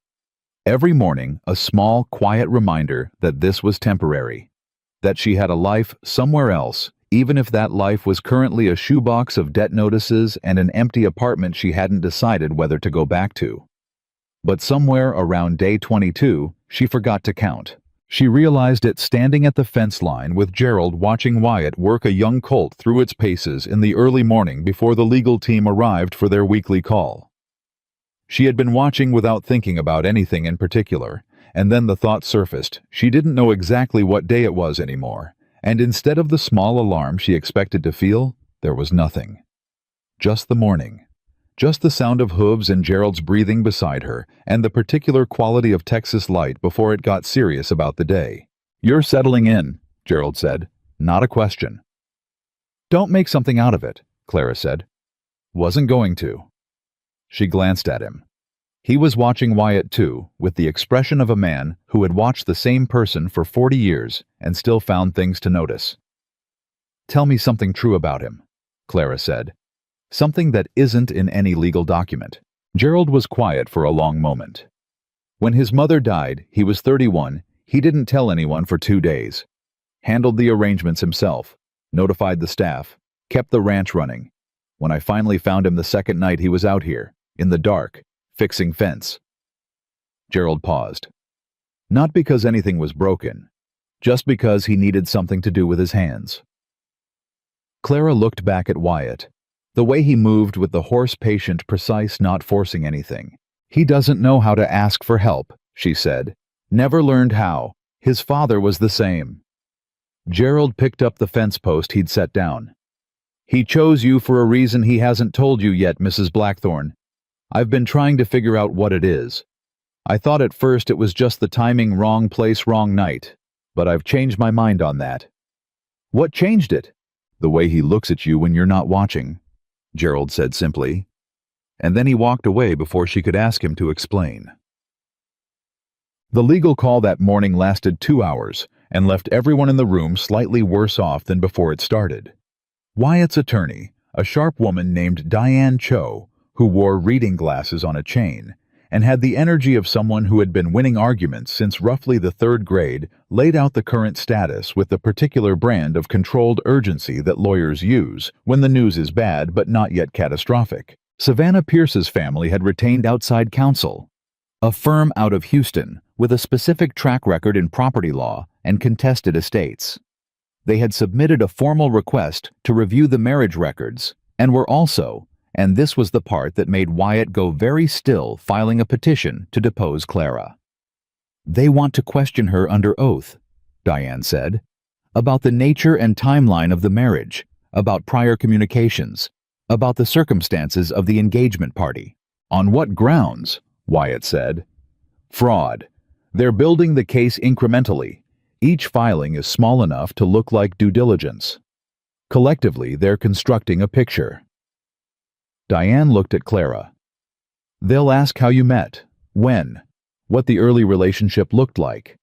Every morning, a small, quiet reminder that this was temporary, that she had a life somewhere else, even if that life was currently a shoebox of debt notices and an empty apartment she hadn't decided whether to go back to. But somewhere around day 22, she forgot to count. She realized it standing at the fence line with Gerald watching Wyatt work a young colt through its paces in the early morning before the legal team arrived for their weekly call. She had been watching without thinking about anything in particular, and then the thought surfaced. She didn't know exactly what day it was anymore, and instead of the small alarm she expected to feel, there was nothing. Just the morning. just the sound of hooves and Gerald's breathing beside her, and the particular quality of Texas light before it got serious about the day. "You're settling in," Gerald said. "Not a question." "Don't make something out of it," Clara said. "Wasn't going to." She glanced at him. He was watching Wyatt too, with the expression of a man who had watched the same person for 40 years and still found things to notice. "Tell me something true about him," Clara said. "Something that isn't in any legal document." Gerald was quiet for a long moment. When his mother died, he was 31, he didn't tell anyone for 2 days. Handled the arrangements himself, notified the staff, kept the ranch running. When I finally found him the second night he was out here, in the dark, fixing fence. Gerald paused. Not because anything was broken, just because he needed something to do with his hands. Clara looked back at Wyatt. The way he moved with the horse patient, precise, not forcing anything. "He doesn't know how to ask for help," she said. "Never learned how. His father was the same." Gerald picked up the fence post he'd set down. "He chose you for a reason he hasn't told you yet, Mrs. Blackthorne. I've been trying to figure out what it is. I thought at first it was just the timing, wrong place, wrong night, but I've changed my mind on that." "What changed it?" "The way he looks at you when you're not watching," Gerald said simply. And then he walked away before she could ask him to explain. The legal call that morning lasted 2 hours and left everyone in the room slightly worse off than before it started. Wyatt's attorney, a sharp woman named Diane Cho, who wore reading glasses on a chain, and had the energy of someone who had been winning arguments since roughly the 3rd grade, laid out the current status with the particular brand of controlled urgency that lawyers use when the news is bad but not yet catastrophic. Savannah Pierce's family had retained outside counsel, a firm out of Houston with a specific track record in property law and contested estates. They had submitted a formal request to review the marriage records and were also, and this was the part that made Wyatt go very still, filing a petition to depose Clara. "They want to question her under oath," Diane said, "about the nature and timeline of the marriage, about prior communications, about the circumstances of the engagement party." "On what grounds?" Wyatt said. "Fraud. They're building the case incrementally. Each filing is small enough to look like due diligence. Collectively, they're constructing a picture." Diane looked at Clara. "They'll ask how you met, when, what the early relationship looked like.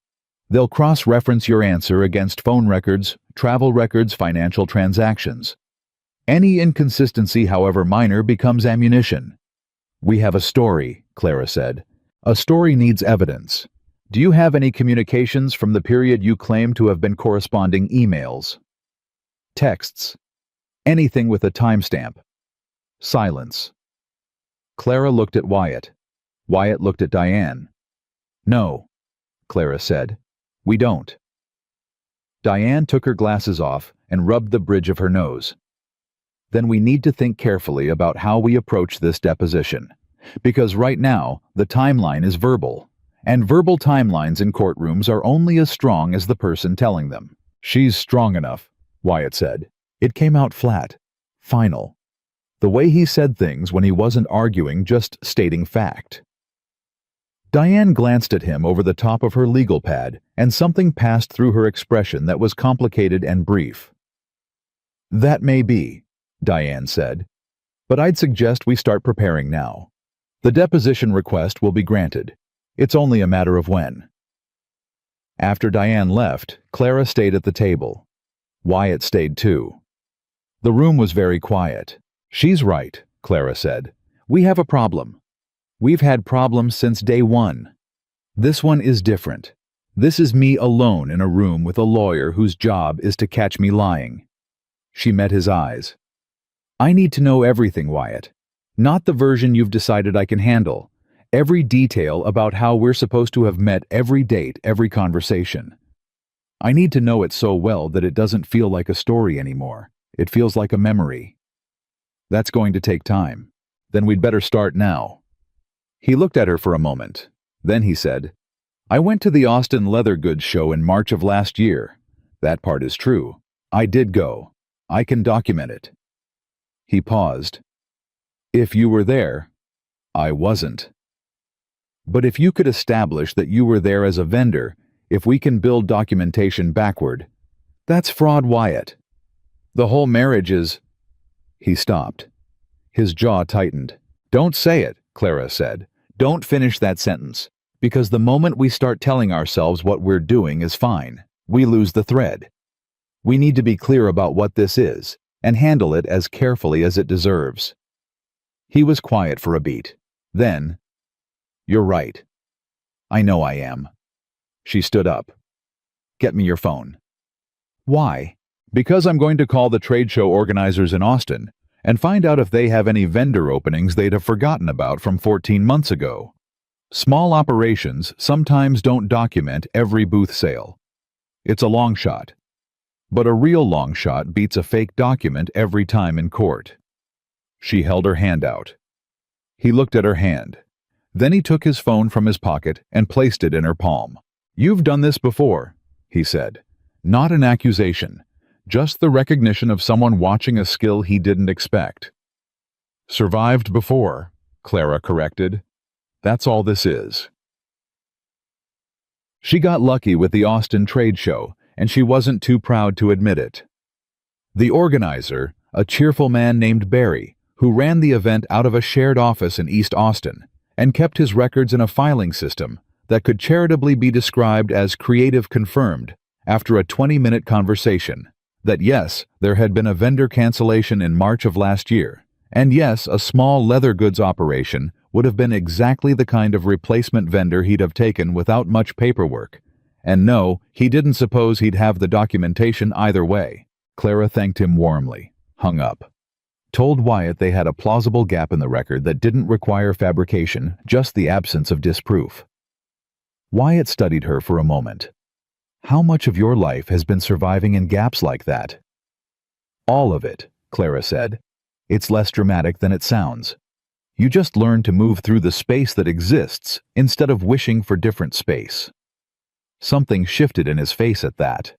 They'll cross-reference your answer against phone records, travel records, financial transactions. Any inconsistency, however minor, becomes ammunition." "We have a story," Clara said. "A story needs evidence. Do you have any communications from the period you claim to have been corresponding? Emails? Texts? Anything with a timestamp?" Silence. Clara looked at Wyatt. Wyatt looked at Diane. "No," Clara said. "We don't." Diane took her glasses off and rubbed the bridge of her nose. "Then we need to think carefully about how we approach this deposition. Because right now, the timeline is verbal. And verbal timelines in courtrooms are only as strong as the person telling them." "She's strong enough," Wyatt said. It came out flat, final. The way he said things when he wasn't arguing, just stating fact. Diane glanced at him over the top of her legal pad, and something passed through her expression that was complicated and brief. "That may be," Diane said, "but I'd suggest we start preparing now. The deposition request will be granted. It's only a matter of when." After Diane left, Clara stayed at the table. Wyatt stayed too. The room was very quiet. "She's right," Clara said. "We have a problem. We've had problems since day one. This one is different. This is me alone in a room with a lawyer whose job is to catch me lying." She met his eyes. "I need to know everything, Wyatt. Not the version you've decided I can handle. Every detail about how we're supposed to have met, every date, every conversation. I need to know it so well that it doesn't feel like a story anymore. It feels like a memory." "That's going to take time. Then we'd better start now." He looked at her for a moment. Then he said, "I went to the Austin Leather Goods show in March of last year. That part is true. I did go. I can document it." He paused. If you were there, I wasn't. But if you could establish that you were there as a vendor, if we can build documentation backward, that's fraud, Wyatt. The whole marriage is... He stopped. His jaw tightened. Don't say it, Clara said. Don't finish that sentence, because the moment we start telling ourselves what we're doing is fine, we lose the thread. We need to be clear about what this is, and handle it as carefully as it deserves. He was quiet for a beat. Then, you're right. I know I am. She stood up. Get me your phone. Why? Because I'm going to call the trade show organizers in Austin and find out if they have any vendor openings they'd have forgotten about from 14 months ago. Small operations sometimes don't document every booth sale. It's a long shot. But a real long shot beats a fake document every time in court. She held her hand out. He looked at her hand. Then he took his phone from his pocket and placed it in her palm. You've done this before, he said. Not an accusation, just the recognition of someone watching a skill he didn't expect. Survived before, Clara corrected. That's all this is. She got lucky with the Austin trade show, and she wasn't too proud to admit it. The organizer, a cheerful man named Barry, who ran the event out of a shared office in East Austin, and kept his records in a filing system that could charitably be described as creative confirmed after a 20-minute conversation that yes, there had been a vendor cancellation in March of last year, and yes, a small leather goods operation would have been exactly the kind of replacement vendor he'd have taken without much paperwork. And no, he didn't suppose he'd have the documentation either way. Clara thanked him warmly, hung up. Told Wyatt they had a plausible gap in the record that didn't require fabrication, just the absence of disproof. Wyatt studied her for a moment. How much of your life has been surviving in gaps like that? All of it, Clara said. It's less dramatic than it sounds. You just learn to move through the space that exists instead of wishing for different space. Something shifted in his face at that.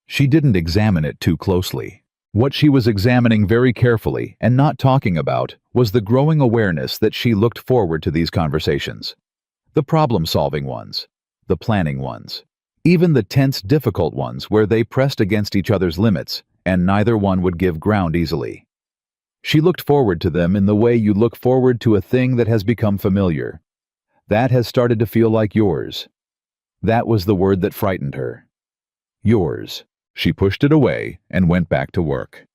She didn't examine it too closely. What she was examining very carefully and not talking about was the growing awareness that she looked forward to these conversations. The problem-solving ones, the planning ones, even the tense, difficult ones where they pressed against each other's limits and neither one would give ground easily. She looked forward to them in the way you look forward to a thing that has become familiar. That has started to feel like yours. That was the word that frightened her. Yours. She pushed it away and went back to work.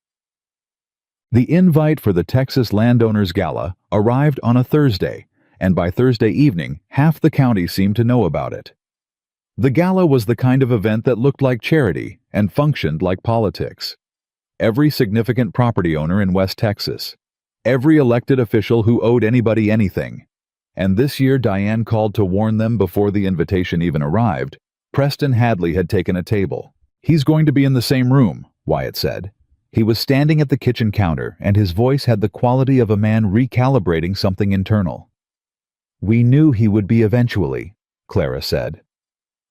The invite for the Texas Landowners Gala arrived on a Thursday, and by Thursday evening, half the county seemed to know about it. The gala was the kind of event that looked like charity and functioned like politics. Every significant property owner in West Texas, every elected official who owed anybody anything, and this year Diane called to warn them before the invitation even arrived, Preston Hadley had taken a table. He's going to be in the same room, Wyatt said. He was standing at the kitchen counter, and his voice had the quality of a man recalibrating something internal. We knew he would be eventually, Clara said.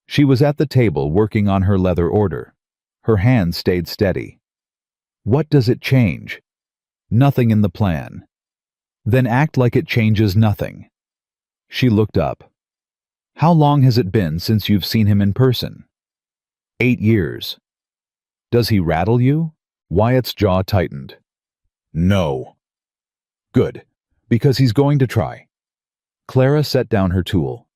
She was at the table working on her leather order. Her hand stayed steady. What does it change? Nothing in the plan. Then act like it changes nothing. She looked up. How long has it been since you've seen him in person? 8 years. Does he rattle you? Wyatt's jaw tightened. No. Good, because he's going to try. Clara set down her tool.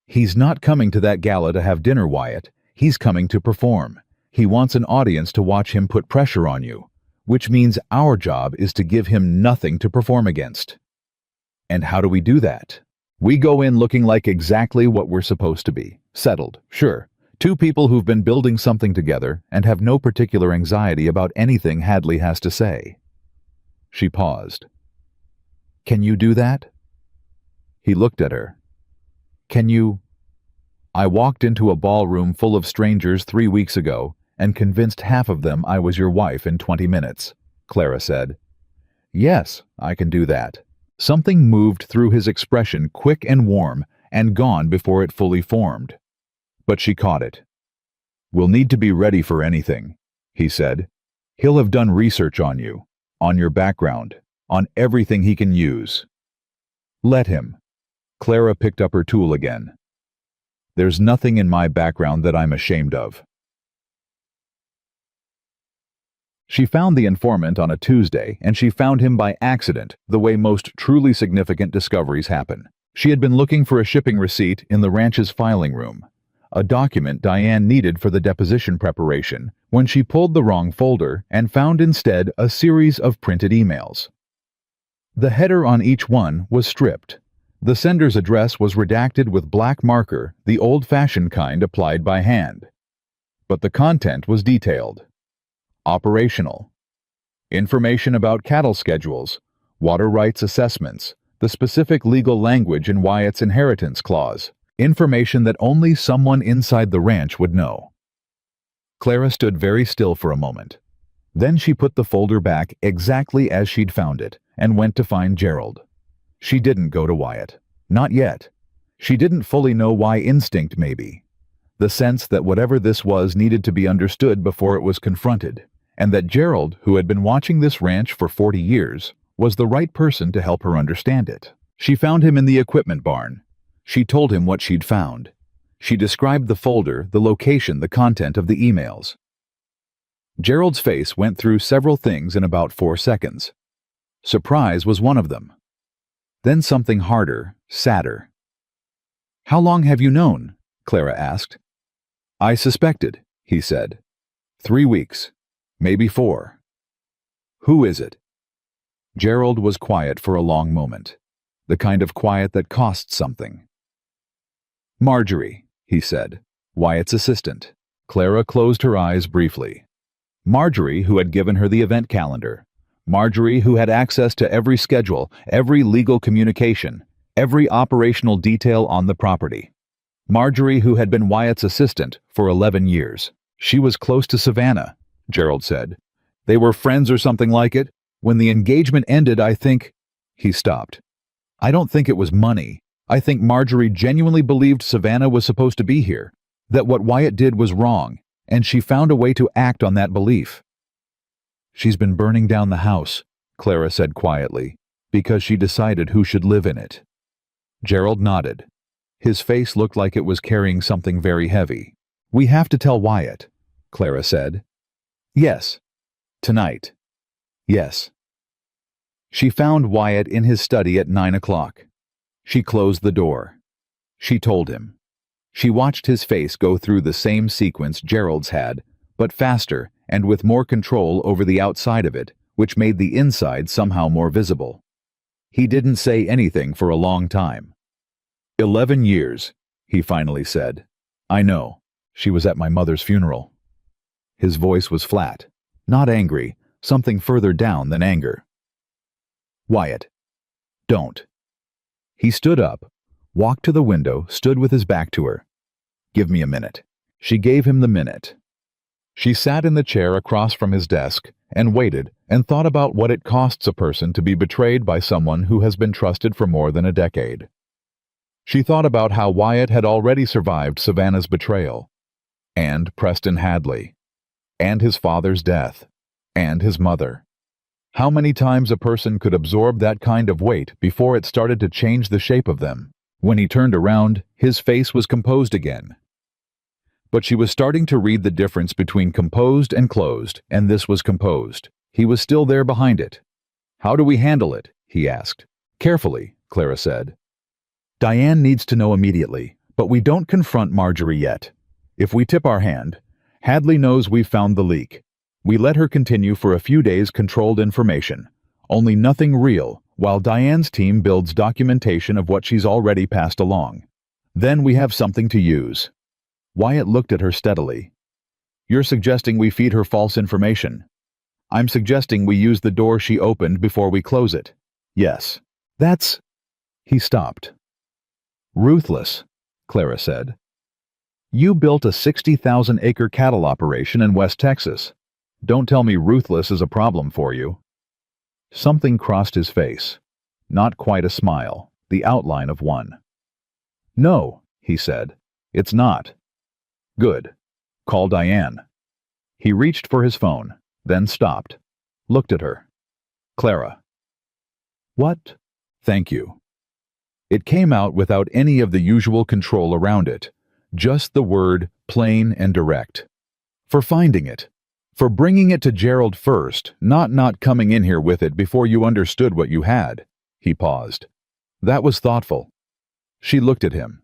He's not coming to that gala to have dinner, Wyatt. He's coming to perform. He wants an audience to watch him put pressure on you, which means our job is to give him nothing to perform against. And how do we do that? We go in looking like exactly what we're supposed to be. Settled, sure. Two people who've been building something together and have no particular anxiety about anything Hadley has to say. She paused. Can you do that? He looked at her. Can you? I walked into a ballroom full of strangers 3 weeks ago and convinced half of them I was your wife in 20 minutes, Clara said. Yes, I can do that. Something moved through his expression, quick and warm, and gone before it fully formed. But she caught it. We'll need to be ready for anything, he said. He'll have done research on you, on your background, on everything he can use. Let him. Clara picked up her tool again. There's nothing in my background that I'm ashamed of. She found the informant on a Tuesday, and she found him by accident, the way most truly significant discoveries happen. She had been looking for a shipping receipt in the ranch's filing room, a document Diane needed for the deposition preparation, when she pulled the wrong folder and found instead a series of printed emails. The header on each one was stripped. The sender's address was redacted with black marker, the old-fashioned kind applied by hand. But the content was detailed. Operational. Information about cattle schedules, water rights assessments, the specific legal language in Wyatt's inheritance clause, information that only someone inside the ranch would know. Clara stood very still for a moment. Then she put the folder back exactly as she'd found it and went to find Gerald. She didn't go to Wyatt. Not yet. She didn't fully know why. Instinct, maybe. The sense that whatever this was needed to be understood before it was confronted, and that Gerald, who had been watching this ranch for 40 years, was the right person to help her understand it. She found him in the equipment barn. She told him what she'd found. She described the folder, the location, the content of the emails. Gerald's face went through several things in about 4 seconds. Surprise was one of them. Then something harder, sadder. "How long have you known?" Clara asked. "I suspected," he said. 3 weeks. Maybe 4. "Who is it?" Gerald was quiet for a long moment. The kind of quiet that costs something. "Marjorie," he said. "Wyatt's assistant." Clara closed her eyes briefly. Marjorie, who had given her the event calendar. Marjorie, who had access to every schedule, every legal communication, every operational detail on the property. Marjorie, who had been Wyatt's assistant for 11 years. "She was close to Savannah," Gerald said. "They were friends or something like it. When the engagement ended, I think—" He stopped. "I don't think it was money. I think Marjorie genuinely believed Savannah was supposed to be here, that what Wyatt did was wrong, and she found a way to act on that belief." "She's been burning down the house," Clara said quietly, "because she decided who should live in it." Gerald nodded. His face looked like it was carrying something very heavy. "We have to tell Wyatt," Clara said. "Yes. Tonight." "Yes." She found Wyatt in his study at 9 o'clock. She closed the door. She told him. She watched his face go through the same sequence Gerald's had, but faster and with more control over the outside of it, which made the inside somehow more visible. He didn't say anything for a long time. 11 years, he finally said. "I know. She was at my mother's funeral." His voice was flat, not angry, something further down than anger. "Wyatt, don't." He stood up, walked to the window, stood with his back to her. "Give me a minute." She gave him the minute. She sat in the chair across from his desk and waited and thought about what it costs a person to be betrayed by someone who has been trusted for more than a decade. She thought about how Wyatt had already survived Savannah's betrayal, and Preston Hadley, and his father's death, and his mother. How many times a person could absorb that kind of weight before it started to change the shape of them? When he turned around, his face was composed again. But she was starting to read the difference between composed and closed, and this was composed. He was still there behind it. "How do we handle it?" he asked. "Carefully," Clara said. "Diane needs to know immediately, but we don't confront Marjorie yet. If we tip our hand, Hadley knows we've found the leak. We let her continue for a few days controlled information, only nothing real, while Diane's team builds documentation of what she's already passed along. Then we have something to use." Wyatt looked at her steadily. "You're suggesting we feed her false information?" "I'm suggesting we use the door she opened before we close it." "Yes. That's—" He stopped. "Ruthless," Clara said. "You built a 60,000-acre cattle operation in West Texas. Don't tell me Ruthless is a problem for you." Something crossed his face. Not quite a smile, the outline of one. "No," he said. "It's not." "Good. Call Diane." He reached for his phone, then stopped, looked at her. "Clara." What? Thank you. It came out without any of the usual control around it. Just the word, plain and direct. For finding it. For bringing it to Gerald first, not coming in here with it before you understood what you had. He paused. That was thoughtful. She looked at him.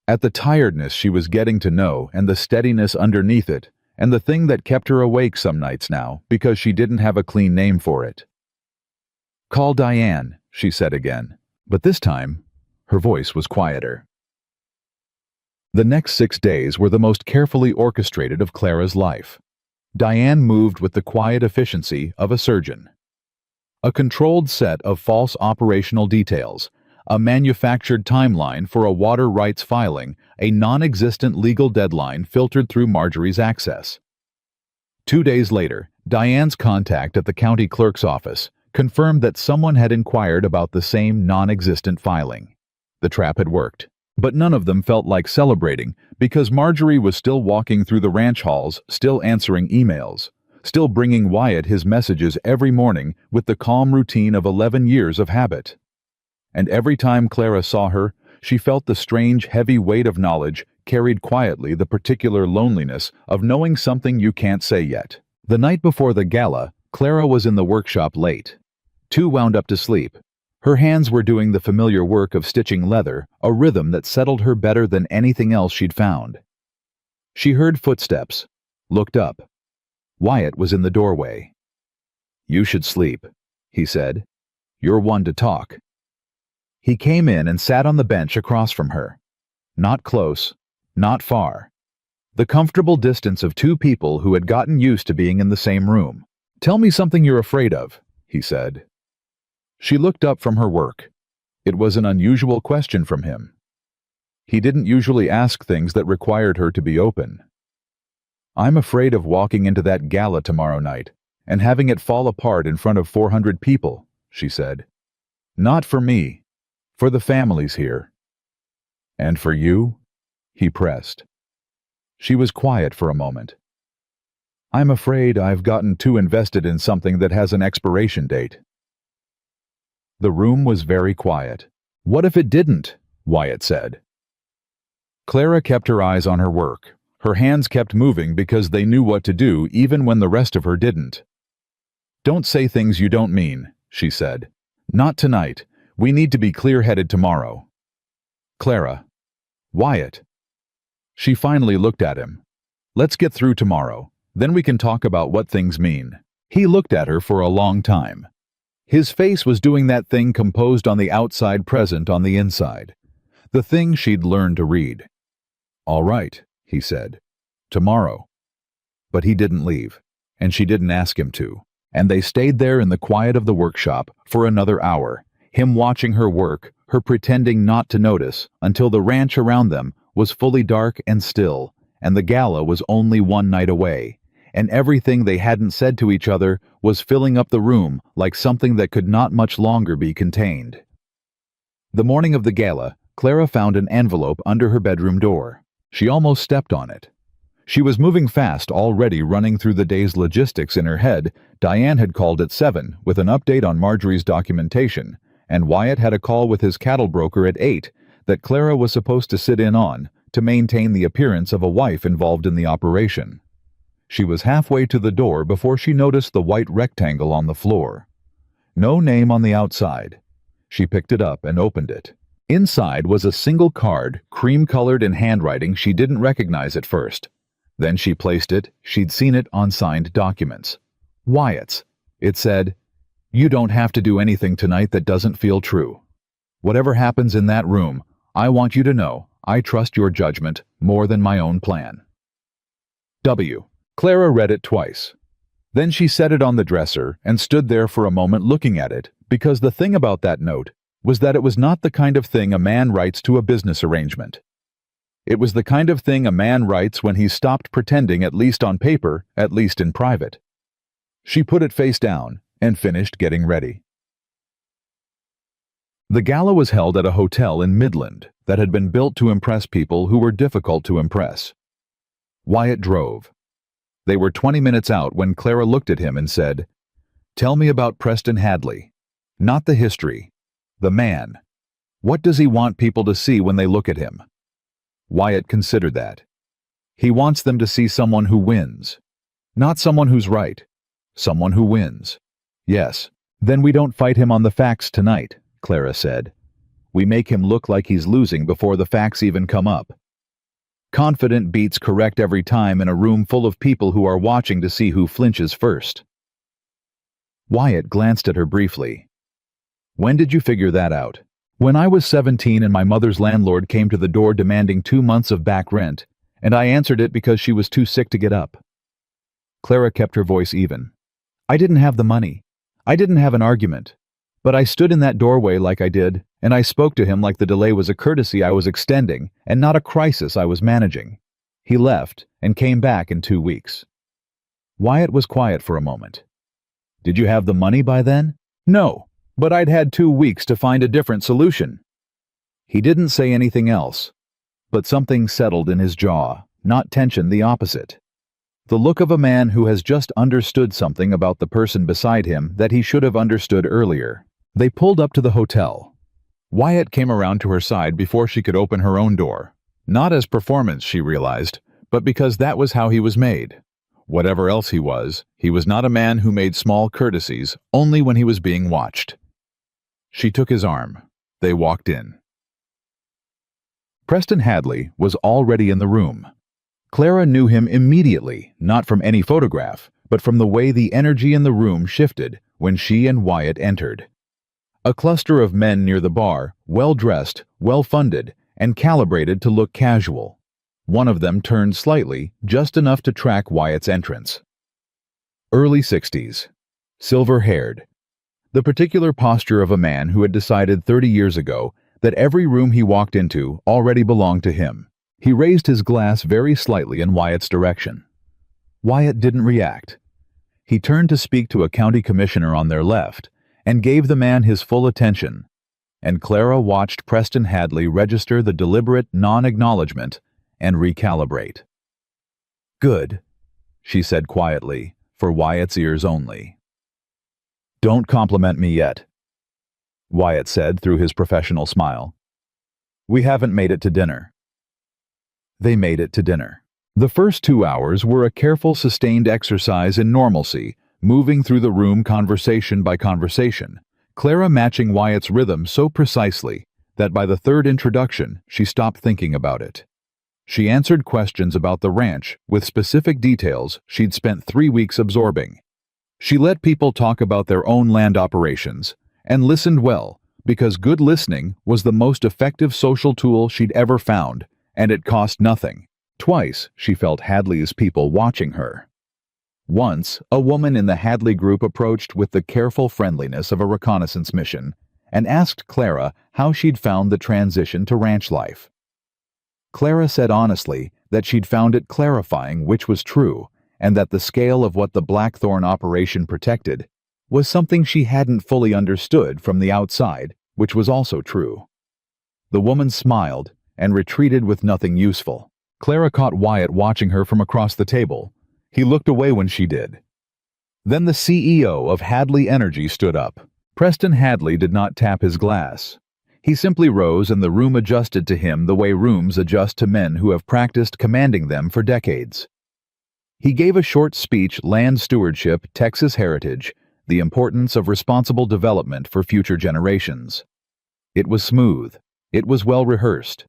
At the tiredness she was getting to know and the steadiness underneath it, and the thing that kept her awake some nights now because she didn't have a clean name for it. Call Diane, she said again, but this time, her voice was quieter. The next 6 days were the most carefully orchestrated of Clara's life. Diane moved with the quiet efficiency of a surgeon. A controlled set of false operational details, a manufactured timeline for a water rights filing, a non-existent legal deadline filtered through Marjorie's access. 2 days later, Diane's contact at the county clerk's office confirmed that someone had inquired about the same non-existent filing. The trap had worked. But none of them felt like celebrating because Marjorie was still walking through the ranch halls, still answering emails, still bringing Wyatt his messages every morning with the calm routine of 11 years of habit. And every time Clara saw her, she felt the strange, heavy weight of knowledge carried quietly the particular loneliness of knowing something you can't say yet. The night before the gala, Clara was in the workshop late. Too wound up to sleep. Her hands were doing the familiar work of stitching leather, a rhythm that settled her better than anything else she'd found. She heard footsteps, looked up. Wyatt was in the doorway. "You should sleep," he said. "You're one to talk." He came in and sat on the bench across from her. Not close, not far. The comfortable distance of two people who had gotten used to being in the same room. "Tell me something you're afraid of," he said. She looked up from her work. It was an unusual question from him. He didn't usually ask things that required her to be open. "I'm afraid of walking into that gala tomorrow night and having it fall apart in front of 400 people," she said. "Not for me, for the families here." "And for you?" he pressed. She was quiet for a moment. "I'm afraid I've gotten too invested in something that has an expiration date." The room was very quiet. "What if it didn't?" Wyatt said. Clara kept her eyes on her work. Her hands kept moving because they knew what to do even when the rest of her didn't. "Don't say things you don't mean," she said. "Not tonight. We need to be clear-headed tomorrow." "Clara." "Wyatt." She finally looked at him. "Let's get through tomorrow. Then we can talk about what things mean." He looked at her for a long time. His face was doing that thing composed on the outside present on the inside. The thing she'd learned to read. "All right," he said. "Tomorrow." But he didn't leave, and she didn't ask him to. And they stayed there in the quiet of the workshop for another hour, him watching her work, her pretending not to notice, until the ranch around them was fully dark and still, and the gala was only one night away, and everything they hadn't said to each other was filling up the room like something that could not much longer be contained. The morning of the gala, Clara found an envelope under her bedroom door. She almost stepped on it. She was moving fast, already running through the day's logistics in her head. Diane had called at 7 with an update on Marjorie's documentation, and Wyatt had a call with his cattle broker at 8 that Clara was supposed to sit in on to maintain the appearance of a wife involved in the operation. She was halfway to the door before she noticed the white rectangle on the floor. No name on the outside. She picked it up and opened it. Inside was a single card, cream-colored in handwriting she didn't recognize at first. Then she placed it. She'd seen it on signed documents. Wyatt's. It said, "You don't have to do anything tonight that doesn't feel true. Whatever happens in that room, I want you to know I trust your judgment more than my own plan. W." Clara read it twice. Then she set it on the dresser and stood there for a moment looking at it, because the thing about that note was that it was not the kind of thing a man writes to a business arrangement. It was the kind of thing a man writes when he's stopped pretending, at least on paper, at least in private. She put it face down and finished getting ready. The gala was held at a hotel in Midland that had been built to impress people who were difficult to impress. Wyatt drove. They were 20 minutes out when Clara looked at him and said, "Tell me about Preston Hadley." Not the history. The man. What does he want people to see when they look at him? Wyatt considered that. He wants them to see someone who wins. Not someone who's right. Someone who wins. Yes. Then we don't fight him on the facts tonight, Clara said. We make him look like he's losing before the facts even come up. Confident beats correct every time in a room full of people who are watching to see who flinches first. Wyatt glanced at her briefly. When did you figure that out? When I was 17 and my mother's landlord came to the door demanding 2 months of back rent, and I answered it because she was too sick to get up. Clara kept her voice even. I didn't have the money. I didn't have an argument. But I stood in that doorway like I did, and I spoke to him like the delay was a courtesy I was extending and not a crisis I was managing. He left and came back in 2 weeks. Wyatt was quiet for a moment. Did you have the money by then? No, but I'd had 2 weeks to find a different solution. He didn't say anything else, but something settled in his jaw, not tension, the opposite. The look of a man who has just understood something about the person beside him that he should have understood earlier. They pulled up to the hotel. Wyatt came around to her side before she could open her own door. Not as performance, she realized, but because that was how he was made. Whatever else he was not a man who made small courtesies only when he was being watched. She took his arm. They walked in. Preston Hadley was already in the room. Clara knew him immediately, not from any photograph, but from the way the energy in the room shifted when she and Wyatt entered. A cluster of men near the bar, well-dressed, well-funded, and calibrated to look casual. One of them turned slightly, just enough to track Wyatt's entrance. Early 60s. Silver-haired. The particular posture of a man who had decided 30 years ago that every room he walked into already belonged to him. He raised his glass very slightly in Wyatt's direction. Wyatt didn't react. He turned to speak to a county commissioner on their left and gave the man his full attention, and Clara watched Preston Hadley register the deliberate non-acknowledgement and recalibrate. Good, she said quietly, for Wyatt's ears only. Don't compliment me yet, Wyatt said through his professional smile. We haven't made it to dinner. They made it to dinner. The first 2 hours were a careful, sustained exercise in normalcy, moving through the room conversation by conversation, Clara matching Wyatt's rhythm so precisely that by the third introduction she stopped thinking about it. She answered questions about the ranch with specific details she'd spent 3 weeks absorbing. She let people talk about their own land operations, and listened well, because good listening was the most effective social tool she'd ever found, and it cost nothing. Twice she felt Hadley's people watching her. Once, a woman in the Hadley group approached with the careful friendliness of a reconnaissance mission and asked Clara how she'd found the transition to ranch life. Clara said honestly that she'd found it clarifying which was true, and that the scale of what the Blackthorn operation protected was something she hadn't fully understood from the outside, which was also true. The woman smiled and retreated with nothing useful. Clara caught Wyatt watching her from across the table. He looked away when she did. Then the CEO of Hadley Energy stood up. Preston Hadley did not tap his glass. He simply rose and the room adjusted to him the way rooms adjust to men who have practiced commanding them for decades. He gave a short speech: land stewardship, Texas heritage, the importance of responsible development for future generations. It was smooth. It was well rehearsed.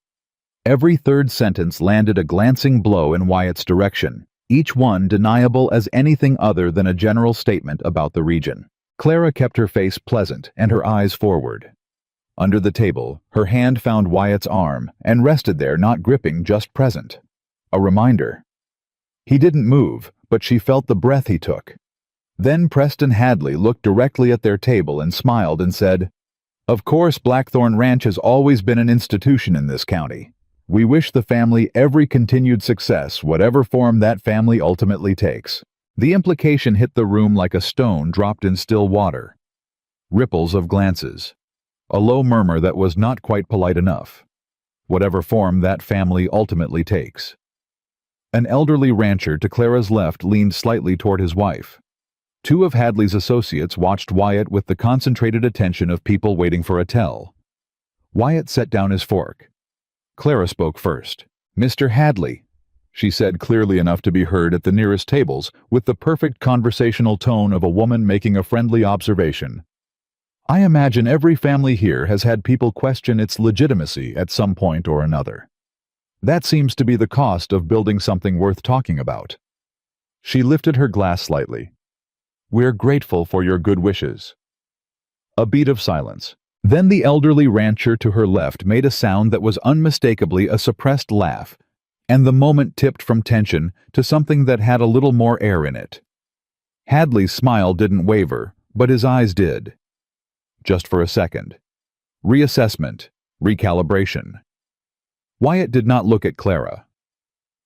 Every third sentence landed a glancing blow in Wyatt's direction, each one deniable as anything other than a general statement about the region. Clara kept her face pleasant and her eyes forward. Under the table, her hand found Wyatt's arm and rested there, not gripping, just present. A reminder. He didn't move, but she felt the breath he took. Then Preston Hadley looked directly at their table and smiled and said, "Of course, Blackthorn Ranch has always been an institution in this county. We wish the family every continued success, whatever form that family ultimately takes." The implication hit the room like a stone dropped in still water. Ripples of glances. A low murmur that was not quite polite enough. Whatever form that family ultimately takes. An elderly rancher to Clara's left leaned slightly toward his wife. Two of Hadley's associates watched Wyatt with the concentrated attention of people waiting for a tell. Wyatt set down his fork. Clara spoke first. "Mr. Hadley," she said clearly enough to be heard at the nearest tables, with the perfect conversational tone of a woman making a friendly observation. "I imagine every family here has had people question its legitimacy at some point or another. That seems to be the cost of building something worth talking about." She lifted her glass slightly. "We're grateful for your good wishes." A beat of silence. Then the elderly rancher to her left made a sound that was unmistakably a suppressed laugh, and the moment tipped from tension to something that had a little more air in it. Hadley's smile didn't waver, but his eyes did. Just for a second. Reassessment. Recalibration. Wyatt did not look at Clara.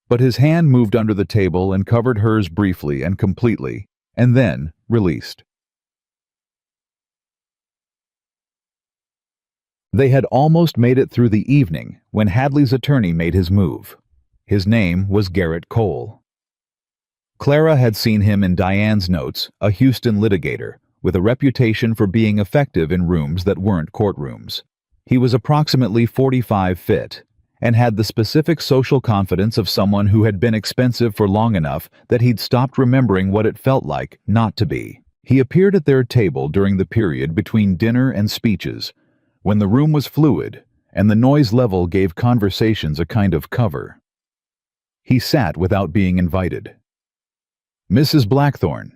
But his hand moved under the table and covered hers briefly and completely, and then released. They had almost made it through the evening when Hadley's attorney made his move. His name was Garrett Cole. Clara had seen him in Diane's notes, a Houston litigator, with a reputation for being effective in rooms that weren't courtrooms. He was approximately 45 fit, and had the specific social confidence of someone who had been expensive for long enough that he'd stopped remembering what it felt like not to be. He appeared at their table during the period between dinner and speeches, when the room was fluid and the noise level gave conversations a kind of cover. He sat without being invited. "Mrs. Blackthorne,"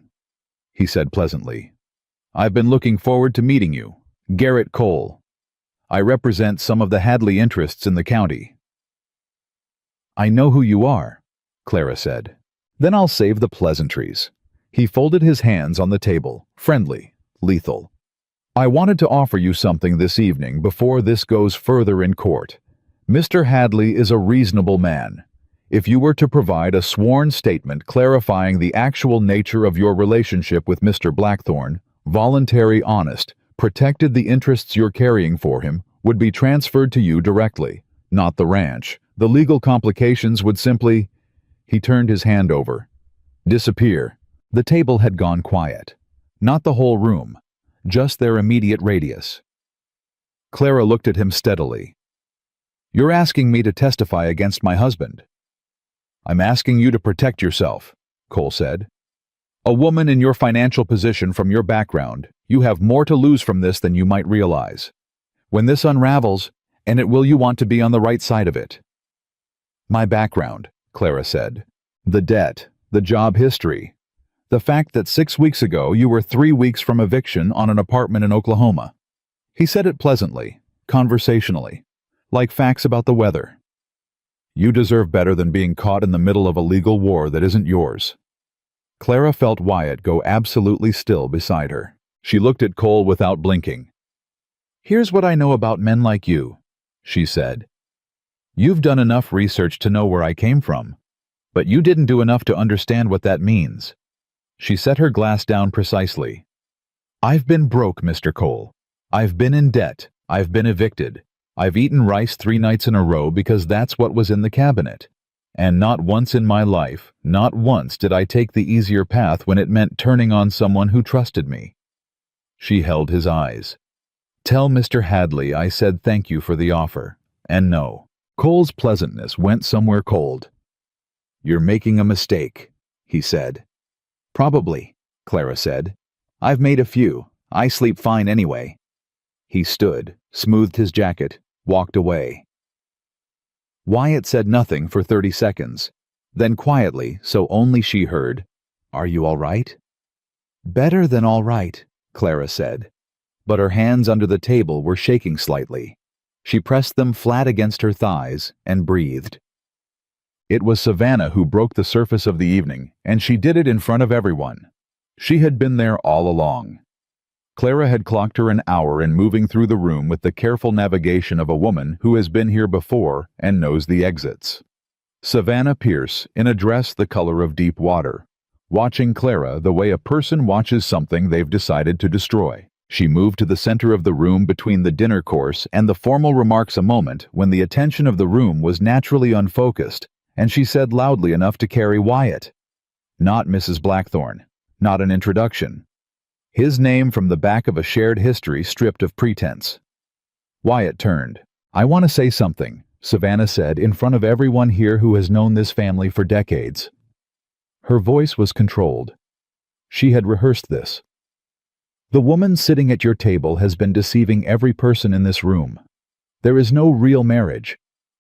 he said pleasantly. "I've been looking forward to meeting you. Garrett Cole. I represent some of the Hadley interests in the county." "I know who you are," Clara said. "Then I'll save the pleasantries." He folded his hands on the table, friendly, lethal. "I wanted to offer you something this evening before this goes further in court. Mr. Hadley is a reasonable man. If you were to provide a sworn statement clarifying the actual nature of your relationship with Mr. Blackthorne, voluntary, honest, protected, the interests you're carrying for him would be transferred to you directly, not the ranch. The legal complications would simply—" He turned his hand over. "Disappear." The table had gone quiet. Not the whole room, just their immediate radius. Clara looked at him steadily. "You're asking me to testify against my husband." "I'm asking you to protect yourself," Cole said. "A woman in your financial position, from your background, you have more to lose from this than you might realize. When this unravels, and it will, you want to be on the right side of it." "My background," Clara said. "The debt, the job history, the fact that 6 weeks ago you were 3 weeks from eviction on an apartment in Oklahoma." He said it pleasantly, conversationally, like facts about the weather. "You deserve better than being caught in the middle of a legal war that isn't yours." Clara felt Wyatt go absolutely still beside her. She looked at Cole without blinking. "Here's what I know about men like you," she said. "You've done enough research to know where I came from, but you didn't do enough to understand what that means." She set her glass down precisely. "I've been broke, Mr. Cole. I've been in debt. I've been evicted. I've eaten rice 3 nights in a row because that's what was in the cabinet. And not once in my life, not once did I take the easier path when it meant turning on someone who trusted me." She held his eyes. "Tell Mr. Hadley I said thank you for the offer, and no." Cole's pleasantness went somewhere cold. "You're making a mistake," he said. "Probably," Clara said. "I've made a few. I sleep fine anyway." He stood, smoothed his jacket, walked away. Wyatt said nothing for 30 seconds. Then quietly, so only she heard, "Are you all right?" "Better than all right," Clara said. But her hands under the table were shaking slightly. She pressed them flat against her thighs and breathed. It was Savannah who broke the surface of the evening, and she did it in front of everyone. She had been there all along. Clara had clocked her an hour in moving through the room with the careful navigation of a woman who has been here before and knows the exits. Savannah Pierce, in a dress the color of deep water, watching Clara the way a person watches something they've decided to destroy. She moved to the center of the room between the dinner course and the formal remarks, a moment when the attention of the room was naturally unfocused, and she said loudly enough to carry Wyatt, "Not Mrs. Blackthorne. not an introduction. His name from the back of a shared history stripped of pretense. Wyatt turned. "I want to say something," Savannah said in front of everyone here who has known this family for decades. Her voice was controlled. She had rehearsed this. "The woman sitting at your table has been deceiving every person in this room. There is no real marriage.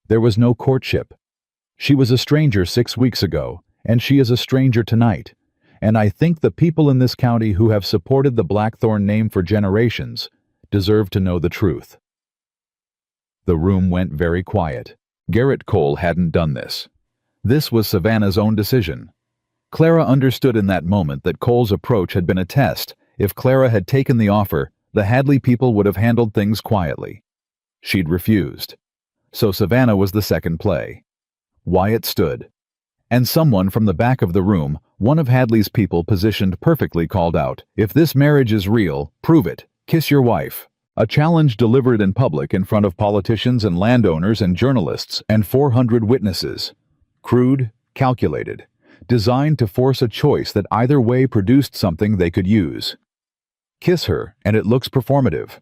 There was no courtship. She was a stranger 6 weeks ago, and she is a stranger tonight. And I think the people in this county who have supported the Blackthorn name for generations deserve to know the truth." The room went very quiet. Garrett Cole hadn't done this. This was Savannah's own decision. Clara understood in that moment that Cole's approach had been a test. If Clara had taken the offer, the Hadley people would have handled things quietly. She'd refused. So Savannah was the second play. Wyatt stood. And someone from the back of the room, one of Hadley's people positioned perfectly, called out, "If this marriage is real, prove it. Kiss your wife." A challenge delivered in public in front of politicians and landowners and journalists and 400 witnesses. Crude, calculated, designed to force a choice that either way produced something they could use. Kiss her, and it looks performative.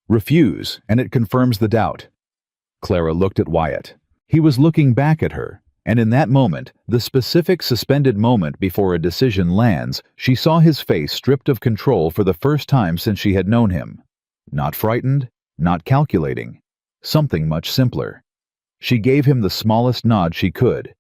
Refuse, and it confirms the doubt. Clara looked at Wyatt. He was looking back at her, and in that moment, the specific suspended moment before a decision lands, she saw his face stripped of control for the first time since she had known him. Not frightened, not calculating. Something much simpler. She gave him the smallest nod she could.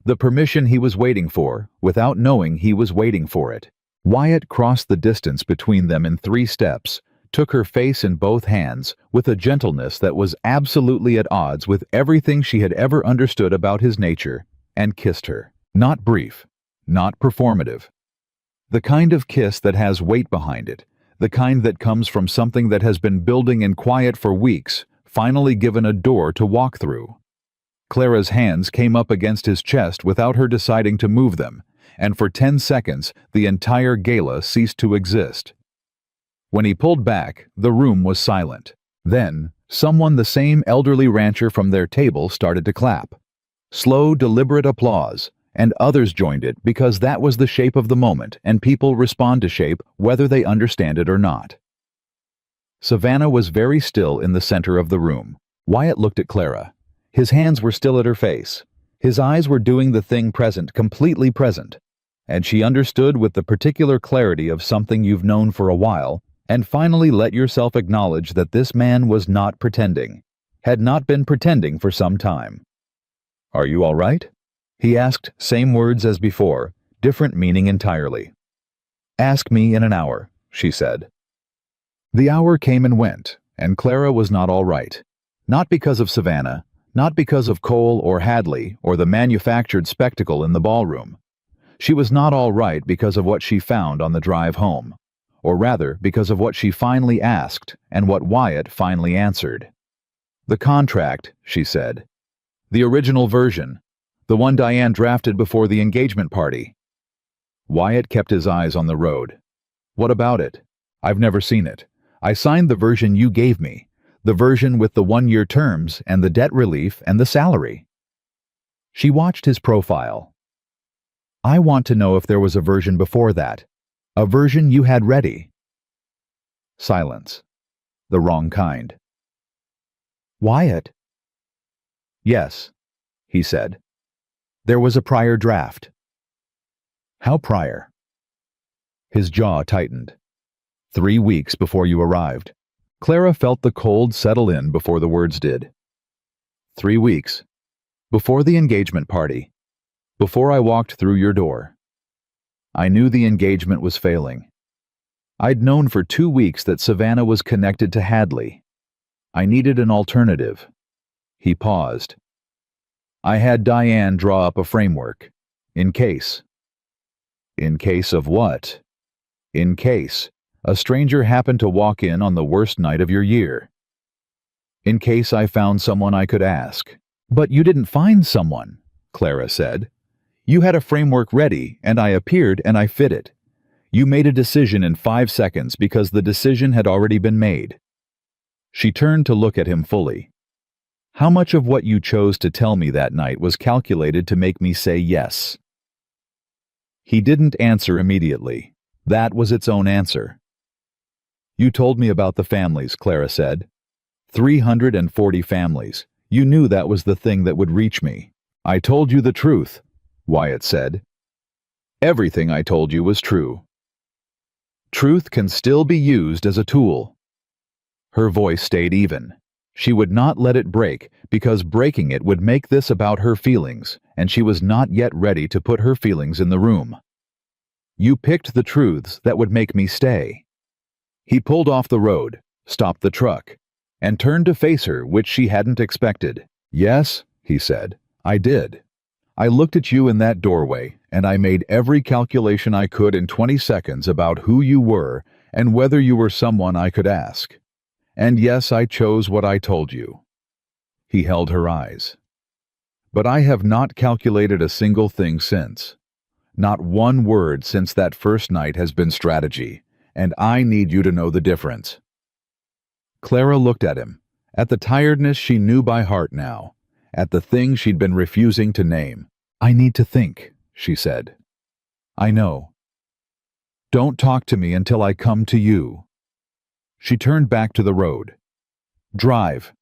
The permission he was waiting for, without knowing he was waiting for it. Wyatt crossed the distance between them in 3 steps, took her face in both hands, with a gentleness that was absolutely at odds with everything she had ever understood about his nature, and kissed her. Not brief, not performative. The kind of kiss that has weight behind it, the kind that comes from something that has been building in quiet for weeks, finally given a door to walk through. Clara's hands came up against his chest without her deciding to move them, and for 10 seconds the entire gala ceased to exist. When he pulled back, the room was silent. Then, someone, the same elderly rancher from their table, started to clap. Slow, deliberate applause, and others joined it because that was the shape of the moment, and people respond to shape whether they understand it or not. Savannah was very still in the center of the room. Wyatt looked at Clara. His hands were still at her face. His eyes were doing the thing present, completely present. And she understood with the particular clarity of something you've known for a while, and finally let yourself acknowledge that this man was not pretending, had not been pretending for some time. "Are you all right?" he asked, same words as before, different meaning entirely. "Ask me in an hour," she said. The hour came and went, and Clara was not all right. Not because of Savannah, not because of Cole or Hadley or the manufactured spectacle in the ballroom. She was not all right because of what she found on the drive home, or rather because of what she finally asked and what Wyatt finally answered. "The contract," she said. "The original version. The one Diane drafted before the engagement party." Wyatt kept his eyes on the road. "What about it? I've never seen it. I signed the version you gave me, the version with the 1-year terms and the debt relief and the salary." She watched his profile. "I want to know if there was a version before that, a version you had ready." Silence. The wrong kind. "Wyatt." "Yes," he said. "There was a prior draft." "How prior?" His jaw tightened. 3 weeks before you arrived." Clara felt the cold settle in before the words did. 3 weeks. Before the engagement party. Before I walked through your door. I knew the engagement was failing. I'd known for 2 weeks that Savannah was connected to Hadley. I needed an alternative. He paused. I had Diane draw up a framework. In case. In case of what? In case a stranger happened to walk in on the worst night of your year. In case I found someone I could ask. "But you didn't find someone," Clara said. "You had a framework ready, and I appeared and I fit it. You made a decision in 5 seconds because the decision had already been made." She turned to look at him fully. "How much of what you chose to tell me that night was calculated to make me say yes?" He didn't answer immediately. That was its own answer. You told me about the families, Clara said. 340 families. You knew that was the thing that would reach me. I told you the truth, Wyatt said. Everything I told you was true. Truth can still be used as a tool. Her voice stayed even. She would not let it break, because breaking it would make this about her feelings, and she was not yet ready to put her feelings in the room. You picked the truths that would make me stay. He pulled off the road, stopped the truck, and turned to face her, which she hadn't expected. Yes, he said, I did. I looked at you in that doorway, and I made every calculation I could in 20 seconds about who you were and whether you were someone I could ask. And yes, I chose what I told you. He held her eyes. But I have not calculated a single thing since. Not one word since that first night has been strategy, and I need you to know the difference. Clara looked at him, at the tiredness she knew by heart now, at the thing she'd been refusing to name. I need to think, she said. I know. Don't talk to me until I come to you. She turned back to the road. Drive.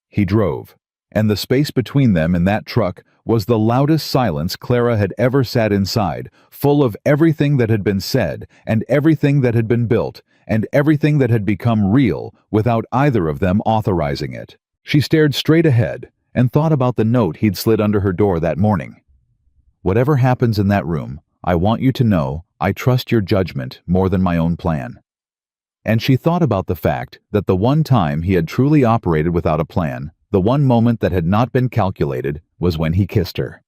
He drove, and the space between them and that truck was the loudest silence Clara had ever sat inside, full of everything that had been said, and everything that had been built, and everything that had become real without either of them authorizing it. She stared straight ahead and thought about the note he'd slid under her door that morning. Whatever happens in that room, I want you to know I trust your judgment more than my own plan. And she thought about the fact that the one time he had truly operated without a plan, the one moment that had not been calculated, was when he kissed her.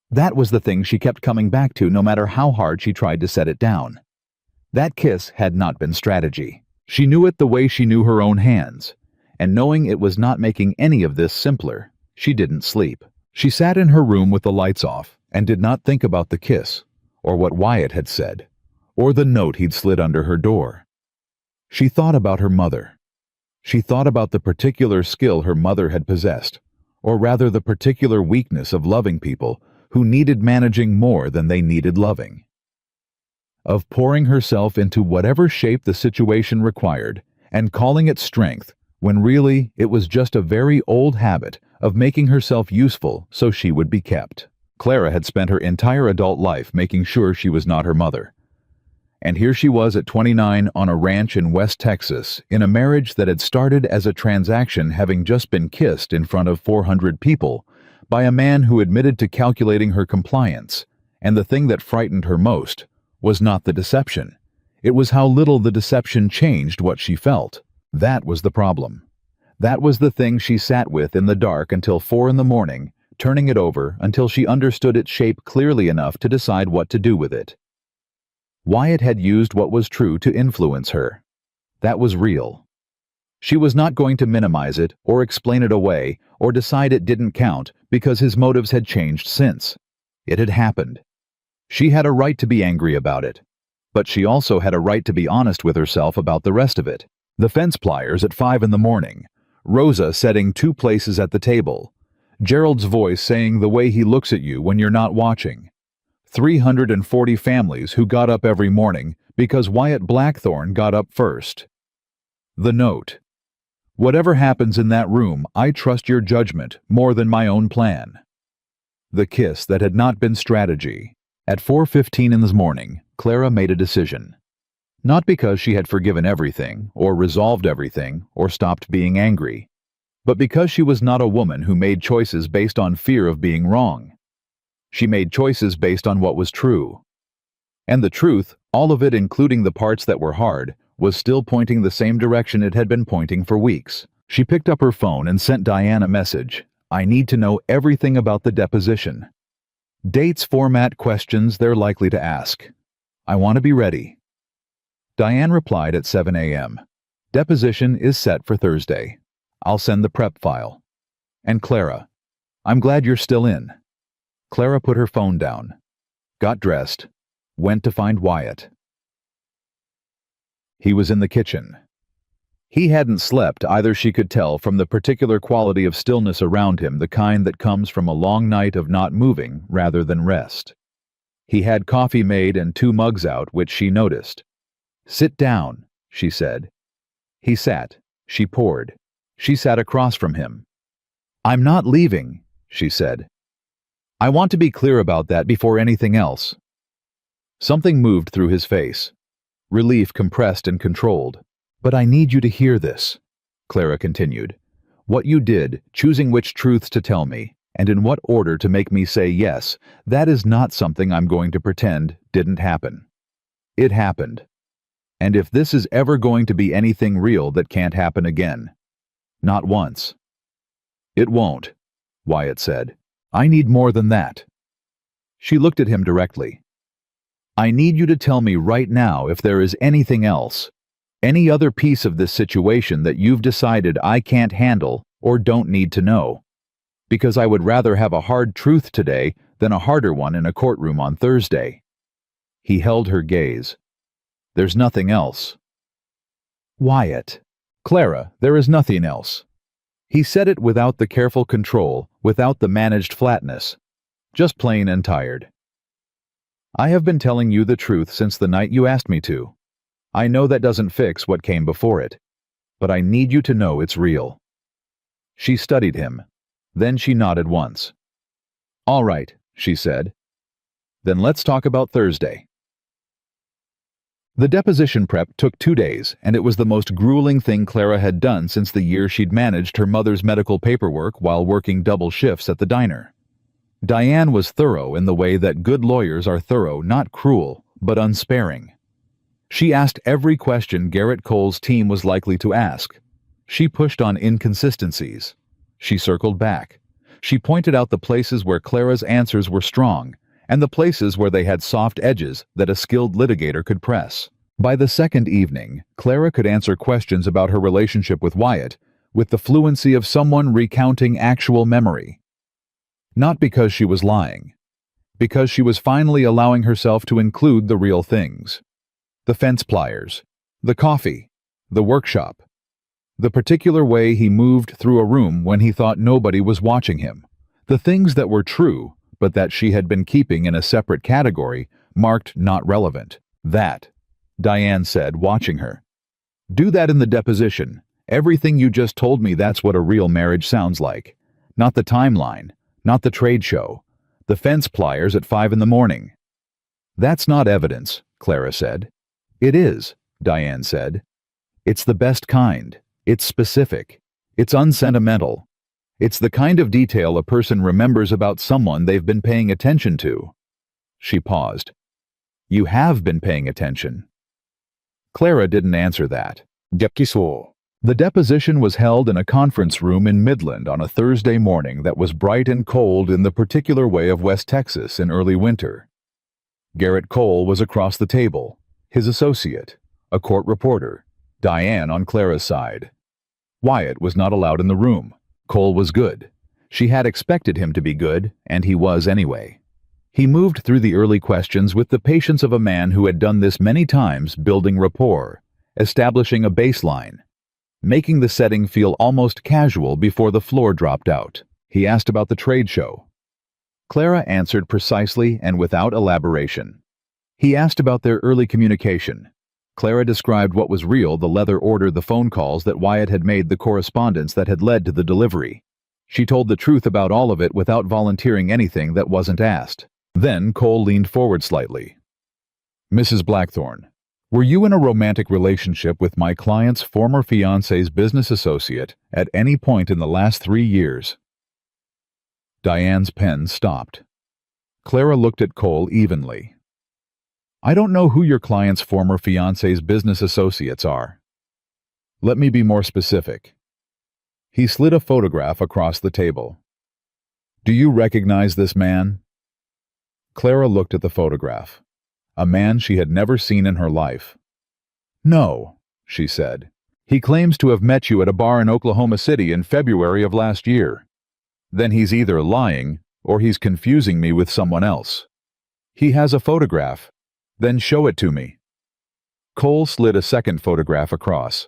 That was the thing she kept coming back to no matter how hard she tried to set it down. That kiss had not been strategy. She knew it the way she knew her own hands, and knowing it was not making any of this simpler, she didn't sleep. She sat in her room with the lights off and did not think about the kiss, or what Wyatt had said, or the note he'd slid under her door. She thought about her mother. She thought about the particular skill her mother had possessed, or rather the particular weakness of loving people who needed managing more than they needed loving. Of pouring herself into whatever shape the situation required and calling it strength, when really it was just a very old habit of making herself useful so she would be kept. Clara had spent her entire adult life making sure she was not her mother. And here she was at 29 on a ranch in West Texas, in a marriage that had started as a transaction having just been kissed in front of 400 people by a man who admitted to calculating her compliance, and the thing that frightened her most was not the deception. It was how little the deception changed what she felt. That was the problem. That was the thing she sat with in the dark until 4 in the morning, turning it over until she understood its shape clearly enough to decide what to do with it. Wyatt had used what was true to influence her. That was real. She was not going to minimize it or explain it away or decide it didn't count because his motives had changed since. It had happened. She had a right to be angry about it, but she also had a right to be honest with herself about the rest of it. The fence pliers at 5 in the morning, Rosa setting 2 places at the table, Gerald's voice saying the way he looks at you when you're not watching, 340 families who got up every morning because Wyatt Blackthorne got up first. The note. Whatever happens in that room, I trust your judgment more than my own plan. The kiss that had not been strategy. At 4:15 in the morning, Clara made a decision. Not because she had forgiven everything, or resolved everything, or stopped being angry, but because she was not a woman who made choices based on fear of being wrong. She made choices based on what was true. And the truth, all of it including the parts that were hard, was still pointing the same direction it had been pointing for weeks. She picked up her phone and sent Diane a message. I need to know everything about the deposition. Dates, format, questions they're likely to ask. I want to be ready. Diane replied at 7 a.m. Deposition is set for Thursday. I'll send the prep file. And Clara, I'm glad you're still in. Clara put her phone down, got dressed, went to find Wyatt. He was in the kitchen. He hadn't slept either, she could tell from the particular quality of stillness around him, the kind that comes from a long night of not moving rather than rest. He had coffee made and 2 mugs out, which she noticed. "Sit down," she said. He sat. She poured. She sat across from him. "I'm not leaving," she said. "I want to be clear about that before anything else." Something moved through his face. Relief compressed and controlled. "But I need you to hear this," Clara continued. "What you did, choosing which truths to tell me, and in what order to make me say yes, that is not something I'm going to pretend didn't happen. It happened. And if this is ever going to be anything real, that can't happen again. Not once." "It won't," Wyatt said. "I need more than that." She looked at him directly. "I need you to tell me right now if there is anything else, any other piece of this situation that you've decided I can't handle or don't need to know. Because I would rather have a hard truth today than a harder one in a courtroom on Thursday." He held her gaze. "There's nothing else." "Wyatt." "Clara, there is nothing else." He said it without the careful control, without the managed flatness. Just plain and tired. "I have been telling you the truth since the night you asked me to. I know that doesn't fix what came before it. But I need you to know it's real." She studied him. Then she nodded once. "All right," she said. "Then let's talk about Thursday." The deposition prep took 2 days, and it was the most grueling thing Clara had done since the year she'd managed her mother's medical paperwork while working double shifts at the diner. Diane was thorough in the way that good lawyers are thorough, not cruel, but unsparing. She asked every question Garrett Cole's team was likely to ask. She pushed on inconsistencies. She circled back. She pointed out the places where Clara's answers were strong, and the places where they had soft edges that a skilled litigator could press. By the second evening, Clara could answer questions about her relationship with Wyatt with the fluency of someone recounting actual memory. Not because she was lying. Because she was finally allowing herself to include the real things. The fence pliers. The coffee. The workshop. The particular way he moved through a room when he thought nobody was watching him. The things that were true, but that she had been keeping in a separate category, marked not relevant. "That," Diane said, watching her. "Do that in the deposition. Everything you just told me, that's what a real marriage sounds like. Not the timeline, not the trade show, the fence pliers at 5 in the morning." "That's not evidence," Clara said. "It is," Diane said. "It's the best kind. It's specific. It's unsentimental. It's the kind of detail a person remembers about someone they've been paying attention to." She paused. "You have been paying attention." Clara didn't answer that. The deposition was held in a conference room in Midland on a Thursday morning that was bright and cold in the particular way of West Texas in early winter. Garrett Cole was across the table, his associate, a court reporter, Diane on Clara's side. Wyatt was not allowed in the room. Cole was good. She had expected him to be good, and he was anyway. He moved through the early questions with the patience of a man who had done this many times, building rapport, establishing a baseline, making the setting feel almost casual before the floor dropped out. He asked about the trade show. Clara answered precisely and without elaboration. He asked about their early communication. Clara described what was real, the leather order, the phone calls that Wyatt had made, the correspondence that had led to the delivery. She told the truth about all of it without volunteering anything that wasn't asked. Then Cole leaned forward slightly. "Mrs. Blackthorne, were you in a romantic relationship with my client's former fiancé's business associate at any point in the last 3 years?" Diane's pen stopped. Clara looked at Cole evenly. "I don't know who your client's former fiancé's business associates are." "Let me be more specific." He slid a photograph across the table. "Do you recognize this man?" Clara looked at the photograph. A man she had never seen in her life. "No," she said. "He claims to have met you at a bar in Oklahoma City in February of last year. Then he's either lying or he's confusing me with someone else. He has a photograph. Then show it to me." Cole slid a second photograph across.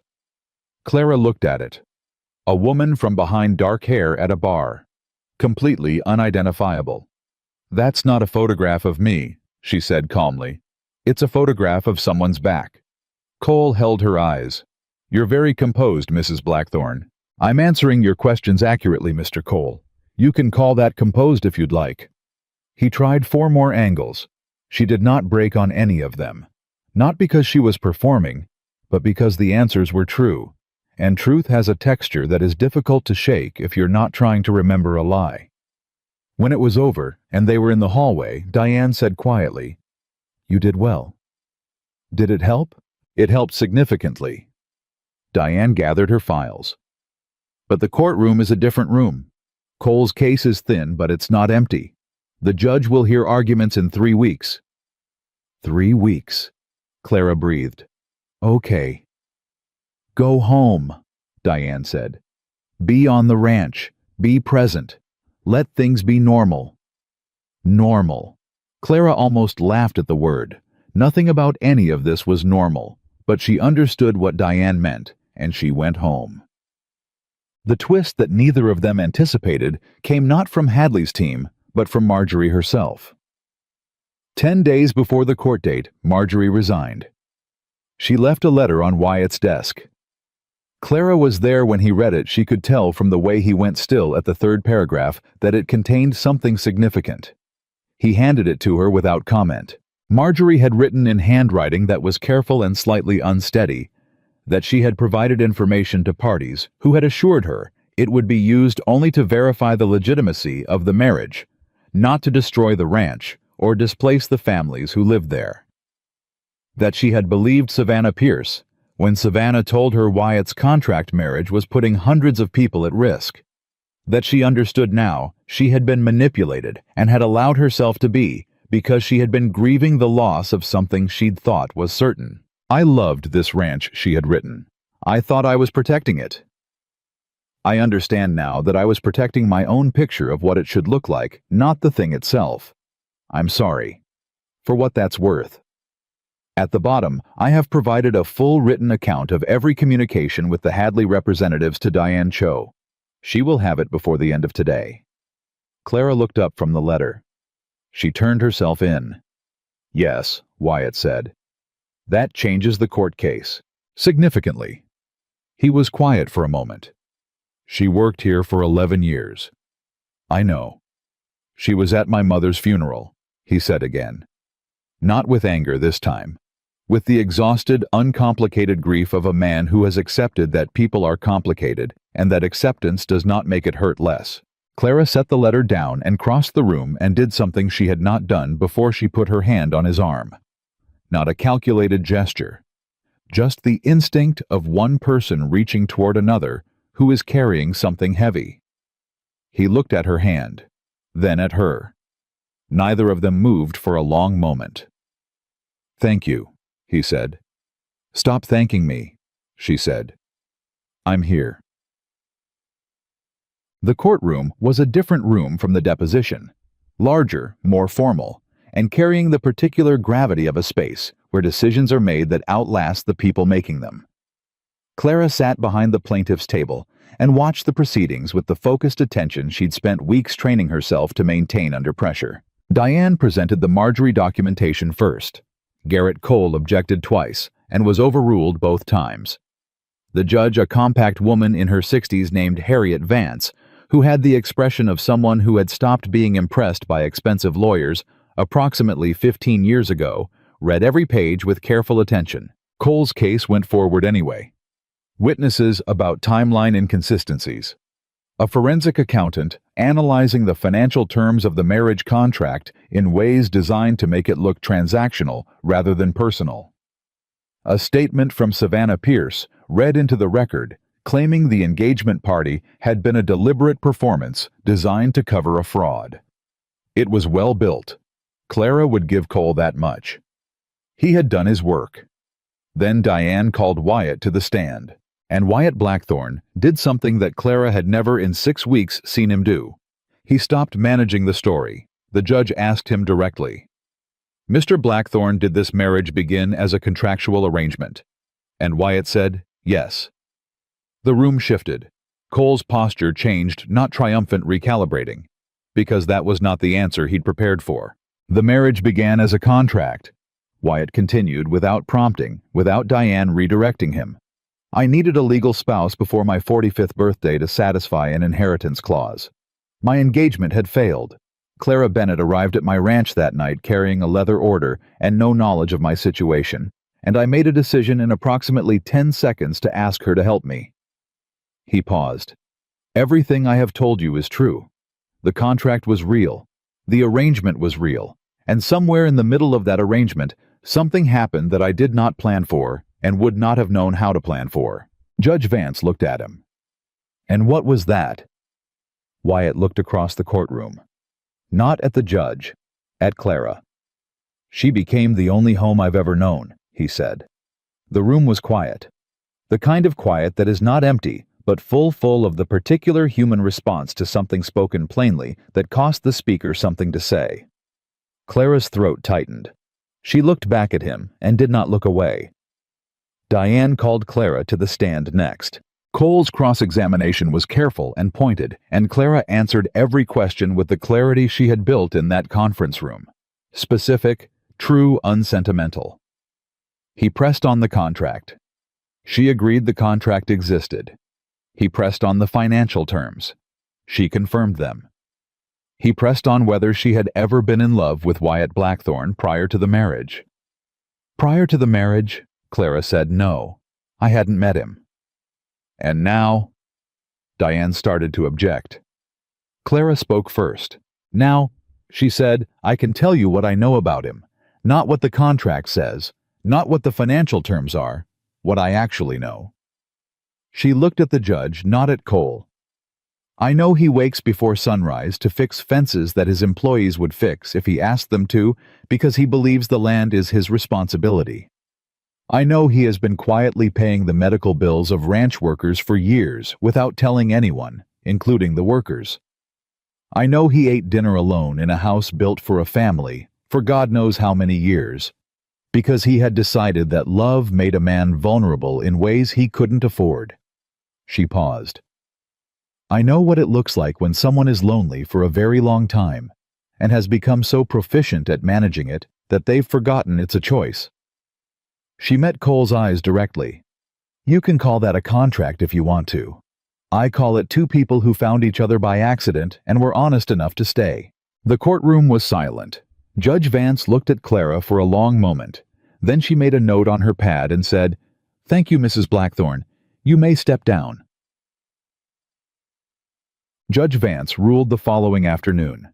Clara looked at it. A woman from behind dark hair at a bar. Completely unidentifiable. "That's not a photograph of me," she said calmly. "It's a photograph of someone's back." Cole held her eyes. "You're very composed, Mrs. Blackthorne. I'm answering your questions accurately, Mr. Cole. You can call that composed if you'd like." He tried 4 more angles. She did not break on any of them. Not because she was performing, but because the answers were true. And truth has a texture that is difficult to shake if you're not trying to remember a lie. When it was over, and they were in the hallway, Diane said quietly, "You did well." Did it help? It helped significantly. Diane gathered her files. "But the courtroom is a different room. Cole's case is thin, but it's not empty. The judge will hear arguments in 3 weeks." 3 weeks, Clara breathed. "Okay." "Go home," Diane said. "Be on the ranch. Be present. Let things be normal." Normal. Clara almost laughed at the word. Nothing about any of this was normal, but she understood what Diane meant, and she went home. The twist that neither of them anticipated came not from Hadley's team, but from Marjorie herself. 10 days before the court date, Marjorie resigned. She left a letter on Wyatt's desk. Clara was there when he read it. She could tell from the way he went still at the 3rd paragraph that it contained something significant. He handed it to her without comment. Marjorie had written in handwriting that was careful and slightly unsteady that she had provided information to parties who had assured her it would be used only to verify the legitimacy of the marriage, not to destroy the ranch or displace the families who lived there. That she had believed Savannah Pierce when Savannah told her Wyatt's contract marriage was putting hundreds of people at risk. That she understood now she had been manipulated and had allowed herself to be because she had been grieving the loss of something she'd thought was certain. "I loved this ranch," she had written. "I thought I was protecting it. I understand now that I was protecting my own picture of what it should look like, not the thing itself. I'm sorry. For what that's worth." At the bottom, I have provided a full written account of every communication with the Hadley representatives to Diane Cho. She will have it before the end of today. Clara looked up from the letter. She turned herself in. "Yes," Wyatt said. "That changes the court case. Significantly." He was quiet for a moment. "She worked here for 11 years. I know. She was at my mother's funeral," he said again. Not with anger this time. With the exhausted, uncomplicated grief of a man who has accepted that people are complicated and that acceptance does not make it hurt less. Clara set the letter down and crossed the room and did something she had not done before. She put her hand on his arm. Not a calculated gesture. Just the instinct of one person reaching toward another who is carrying something heavy. He looked at her hand, then at her. Neither of them moved for a long moment. "Thank you," he said. "Stop thanking me," she said. "I'm here." The courtroom was a different room from the deposition. Larger, more formal, and carrying the particular gravity of a space where decisions are made that outlast the people making them. Clara sat behind the plaintiff's table and watched the proceedings with the focused attention she'd spent weeks training herself to maintain under pressure. Diane presented the Marjorie documentation first. Garrett Cole objected twice and was overruled both times. The judge, a compact woman in her 60s named Harriet Vance, who had the expression of someone who had stopped being impressed by expensive lawyers approximately 15 years ago, read every page with careful attention. Cole's case went forward anyway. Witnesses about timeline inconsistencies. A forensic accountant analyzing the financial terms of the marriage contract in ways designed to make it look transactional rather than personal. A statement from Savannah Pierce read into the record claiming the engagement party had been a deliberate performance designed to cover a fraud. It was well built. Clara would give Cole that much. He had done his work. Then Diane called Wyatt to the stand, and Wyatt Blackthorne did something that Clara had never in 6 weeks seen him do. He stopped managing the story. The judge asked him directly, "Mr. Blackthorne, did this marriage begin as a contractual arrangement?" And Wyatt said, "Yes." The room shifted. Cole's posture changed, not triumphant recalibrating, because that was not the answer he'd prepared for. The marriage began as a contract. Wyatt continued without prompting, without Diane redirecting him. I needed a legal spouse before my 45th birthday to satisfy an inheritance clause. My engagement had failed. Clara Bennett arrived at my ranch that night carrying a leather order and no knowledge of my situation, and I made a decision in approximately 10 seconds to ask her to help me. He paused. Everything I have told you is true. The contract was real. The arrangement was real. And somewhere in the middle of that arrangement, something happened that I did not plan for and would not have known how to plan for. Judge Vance looked at him. And what was that? Wyatt looked across the courtroom. Not at the judge, at Clara. She became the only home I've ever known, he said. The room was quiet. The kind of quiet that is not empty, but full of the particular human response to something spoken plainly that cost the speaker something to say. Clara's throat tightened. She looked back at him and did not look away. Diane called Clara to the stand next. Cole's cross-examination was careful and pointed, and Clara answered every question with the clarity she had built in that conference room. Specific, true, unsentimental. He pressed on the contract. She agreed the contract existed. He pressed on the financial terms. She confirmed them. He pressed on whether she had ever been in love with Wyatt Blackthorne prior to the marriage. Prior to the marriage, Clara said no. I hadn't met him. And now? Diane started to object. Clara spoke first. Now, she said, I can tell you what I know about him. Not what the contract says, not what the financial terms are, what I actually know. She looked at the judge, not at Cole. I know he wakes before sunrise to fix fences that his employees would fix if he asked them to, because he believes the land is his responsibility. I know he has been quietly paying the medical bills of ranch workers for years without telling anyone, including the workers. I know he ate dinner alone in a house built for a family for God knows how many years, because he had decided that love made a man vulnerable in ways he couldn't afford. She paused. I know what it looks like when someone is lonely for a very long time and has become so proficient at managing it that they've forgotten it's a choice. She met Cole's eyes directly. You can call that a contract if you want to. I call it two people who found each other by accident and were honest enough to stay. The courtroom was silent. Judge Vance looked at Clara for a long moment. Then she made a note on her pad and said, Thank you, Mrs. Blackthorne. You may step down. Judge Vance ruled the following afternoon.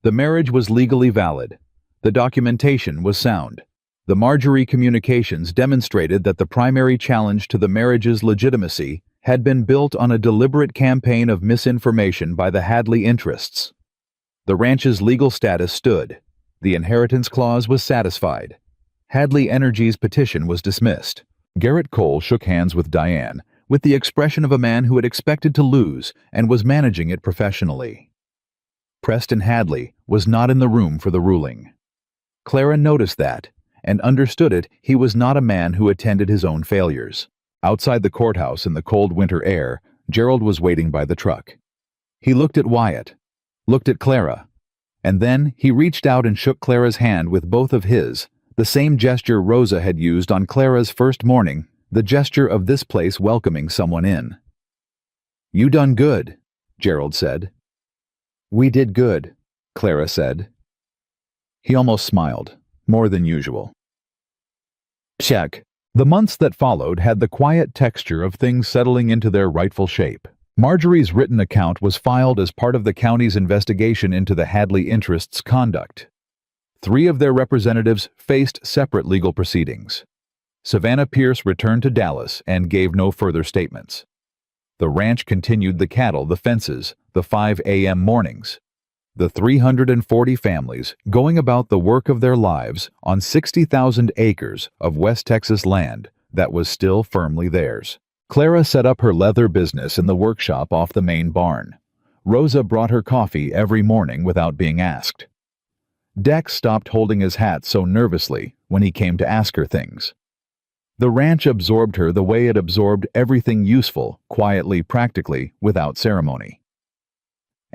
The marriage was legally valid. The documentation was sound. The Marjorie communications demonstrated that the primary challenge to the marriage's legitimacy had been built on a deliberate campaign of misinformation by the Hadley interests. The ranch's legal status stood. The inheritance clause was satisfied. Hadley Energy's petition was dismissed. Garrett Cole shook hands with Diane, with the expression of a man who had expected to lose and was managing it professionally. Preston Hadley was not in the room for the ruling. Clara noticed that, and understood it. He was not a man who attended his own failures. Outside the courthouse in the cold winter air, Gerald was waiting by the truck. He looked at Wyatt, looked at Clara, and then he reached out and shook Clara's hand with both of his, the same gesture Rosa had used on Clara's first morning, the gesture of this place welcoming someone in. You done good, Gerald said. We did good, Clara said. He almost smiled, more than usual. Check. The months that followed had the quiet texture of things settling into their rightful shape. Marjorie's written account was filed as part of the county's investigation into the Hadley interests' conduct. 3 of their representatives faced separate legal proceedings. Savannah Pierce returned to Dallas and gave no further statements. The ranch continued the cattle, the fences, the 5 a.m. mornings. The 340 families going about the work of their lives on 60,000 acres of West Texas land that was still firmly theirs. Clara set up her leather business in the workshop off the main barn. Rosa brought her coffee every morning without being asked. Dex stopped holding his hat so nervously when he came to ask her things. The ranch absorbed her the way it absorbed everything useful, quietly, practically, without ceremony.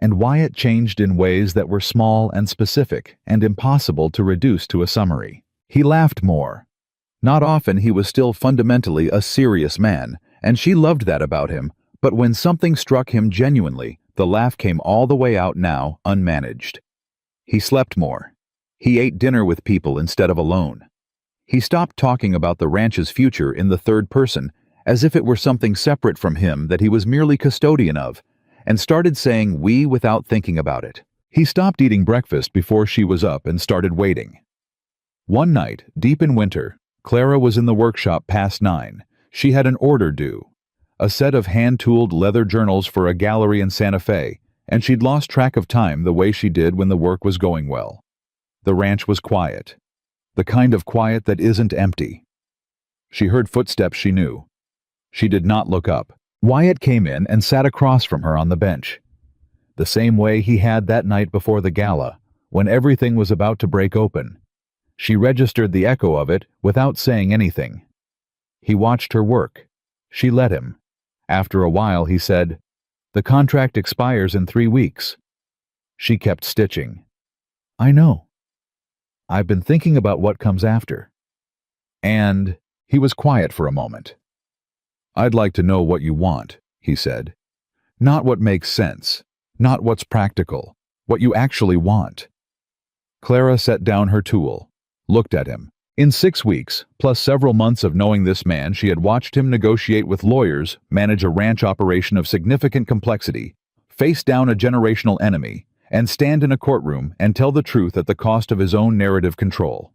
and Wyatt changed in ways that were small and specific and impossible to reduce to a summary. He laughed more. Not often he was still fundamentally a serious man, and she loved that about him, but when something struck him genuinely, the laugh came all the way out now, unmanaged. He slept more. He ate dinner with people instead of alone. He stopped talking about the ranch's future in the third person, as if it were something separate from him that he was merely custodian of, and started saying we without thinking about it. He stopped eating breakfast before she was up and started waiting. One night, deep in winter, Clara was in the workshop past 9. She had an order due, a set of hand-tooled leather journals for a gallery in Santa Fe, and she'd lost track of time the way she did when the work was going well. The ranch was quiet, the kind of quiet that isn't empty. She heard footsteps she knew. She did not look up. Wyatt came in and sat across from her on the bench, the same way he had that night before the gala, when everything was about to break open. She registered the echo of it without saying anything. He watched her work. She let him. After a while he said, "The contract expires in 3 weeks." She kept stitching. "I know. I've been thinking about what comes after." And he was quiet for a moment. "I'd like to know what you want," he said. "Not what makes sense, not what's practical, what you actually want." Clara set down her tool, looked at him. In 6 weeks, plus several months of knowing this man, she had watched him negotiate with lawyers, manage a ranch operation of significant complexity, face down a generational enemy, and stand in a courtroom and tell the truth at the cost of his own narrative control.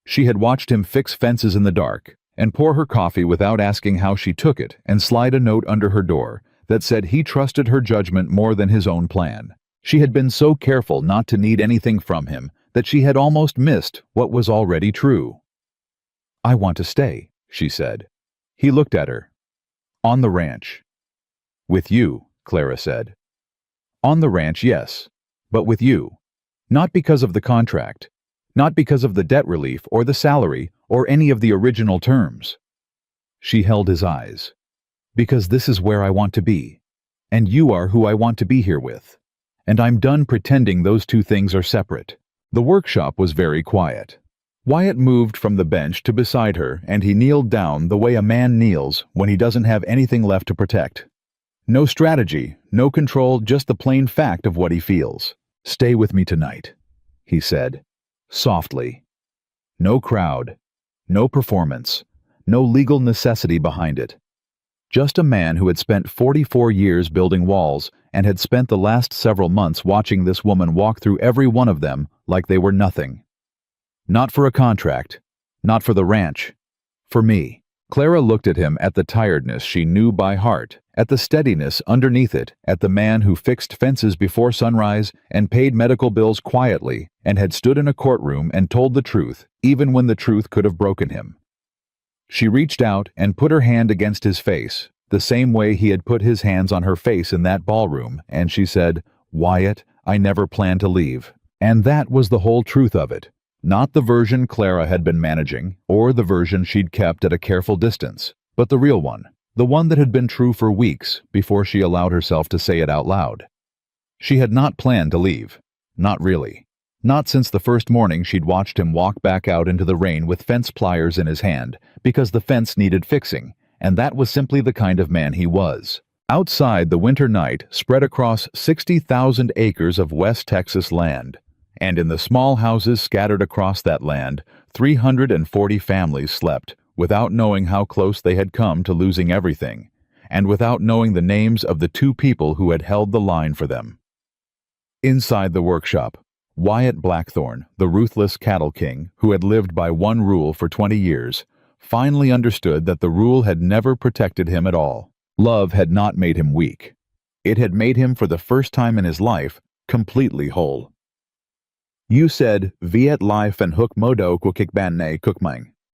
She had watched him fix fences in the dark, and pour her coffee without asking how she took it, and slide a note under her door that said he trusted her judgment more than his own plan. She had been so careful not to need anything from him that she had almost missed what was already true. "I want to stay," she said. He looked at her. "On the ranch." "With you," Clara said. "On the ranch, yes, but with you. Not because of the contract, not because of the debt relief or the salary or any of the original terms." She held his eyes. "Because this is where I want to be, and you are who I want to be here with, and I'm done pretending those two things are separate." The workshop was very quiet. Wyatt moved from the bench to beside her, and he kneeled down the way a man kneels when he doesn't have anything left to protect. No strategy, no control, just the plain fact of what he feels. "Stay with me tonight," he said, softly. No crowd, no performance, no legal necessity behind it. Just a man who had spent 44 years building walls and had spent the last several months watching this woman walk through every one of them like they were nothing. Not for a contract, not for the ranch, for me. Clara looked at him, at the tiredness she knew by heart, at the steadiness underneath it, at the man who fixed fences before sunrise and paid medical bills quietly and had stood in a courtroom and told the truth, even when the truth could have broken him. She reached out and put her hand against his face, the same way he had put his hands on her face in that ballroom, and she said, "Wyatt, I never planned to leave." And that was the whole truth of it. Not the version Clara had been managing, or the version she'd kept at a careful distance, but the real one, the one that had been true for weeks before she allowed herself to say it out loud. She had not planned to leave. Not really. Not since the first morning she'd watched him walk back out into the rain with fence pliers in his hand, because the fence needed fixing, and that was simply the kind of man he was. Outside, the winter night spread across 60,000 acres of West Texas land, and in the small houses scattered across that land, 340 families slept, without knowing how close they had come to losing everything, and without knowing the names of the 2 people who had held the line for them. Inside the workshop, Wyatt Blackthorne, the ruthless cattle king who had lived by one rule for 20 years, finally understood that the rule had never protected him at all. Love had not made him weak. It had made him, for the first time in his life, completely whole. "You said, Viet life and hook modo kukikban ne kukmang,"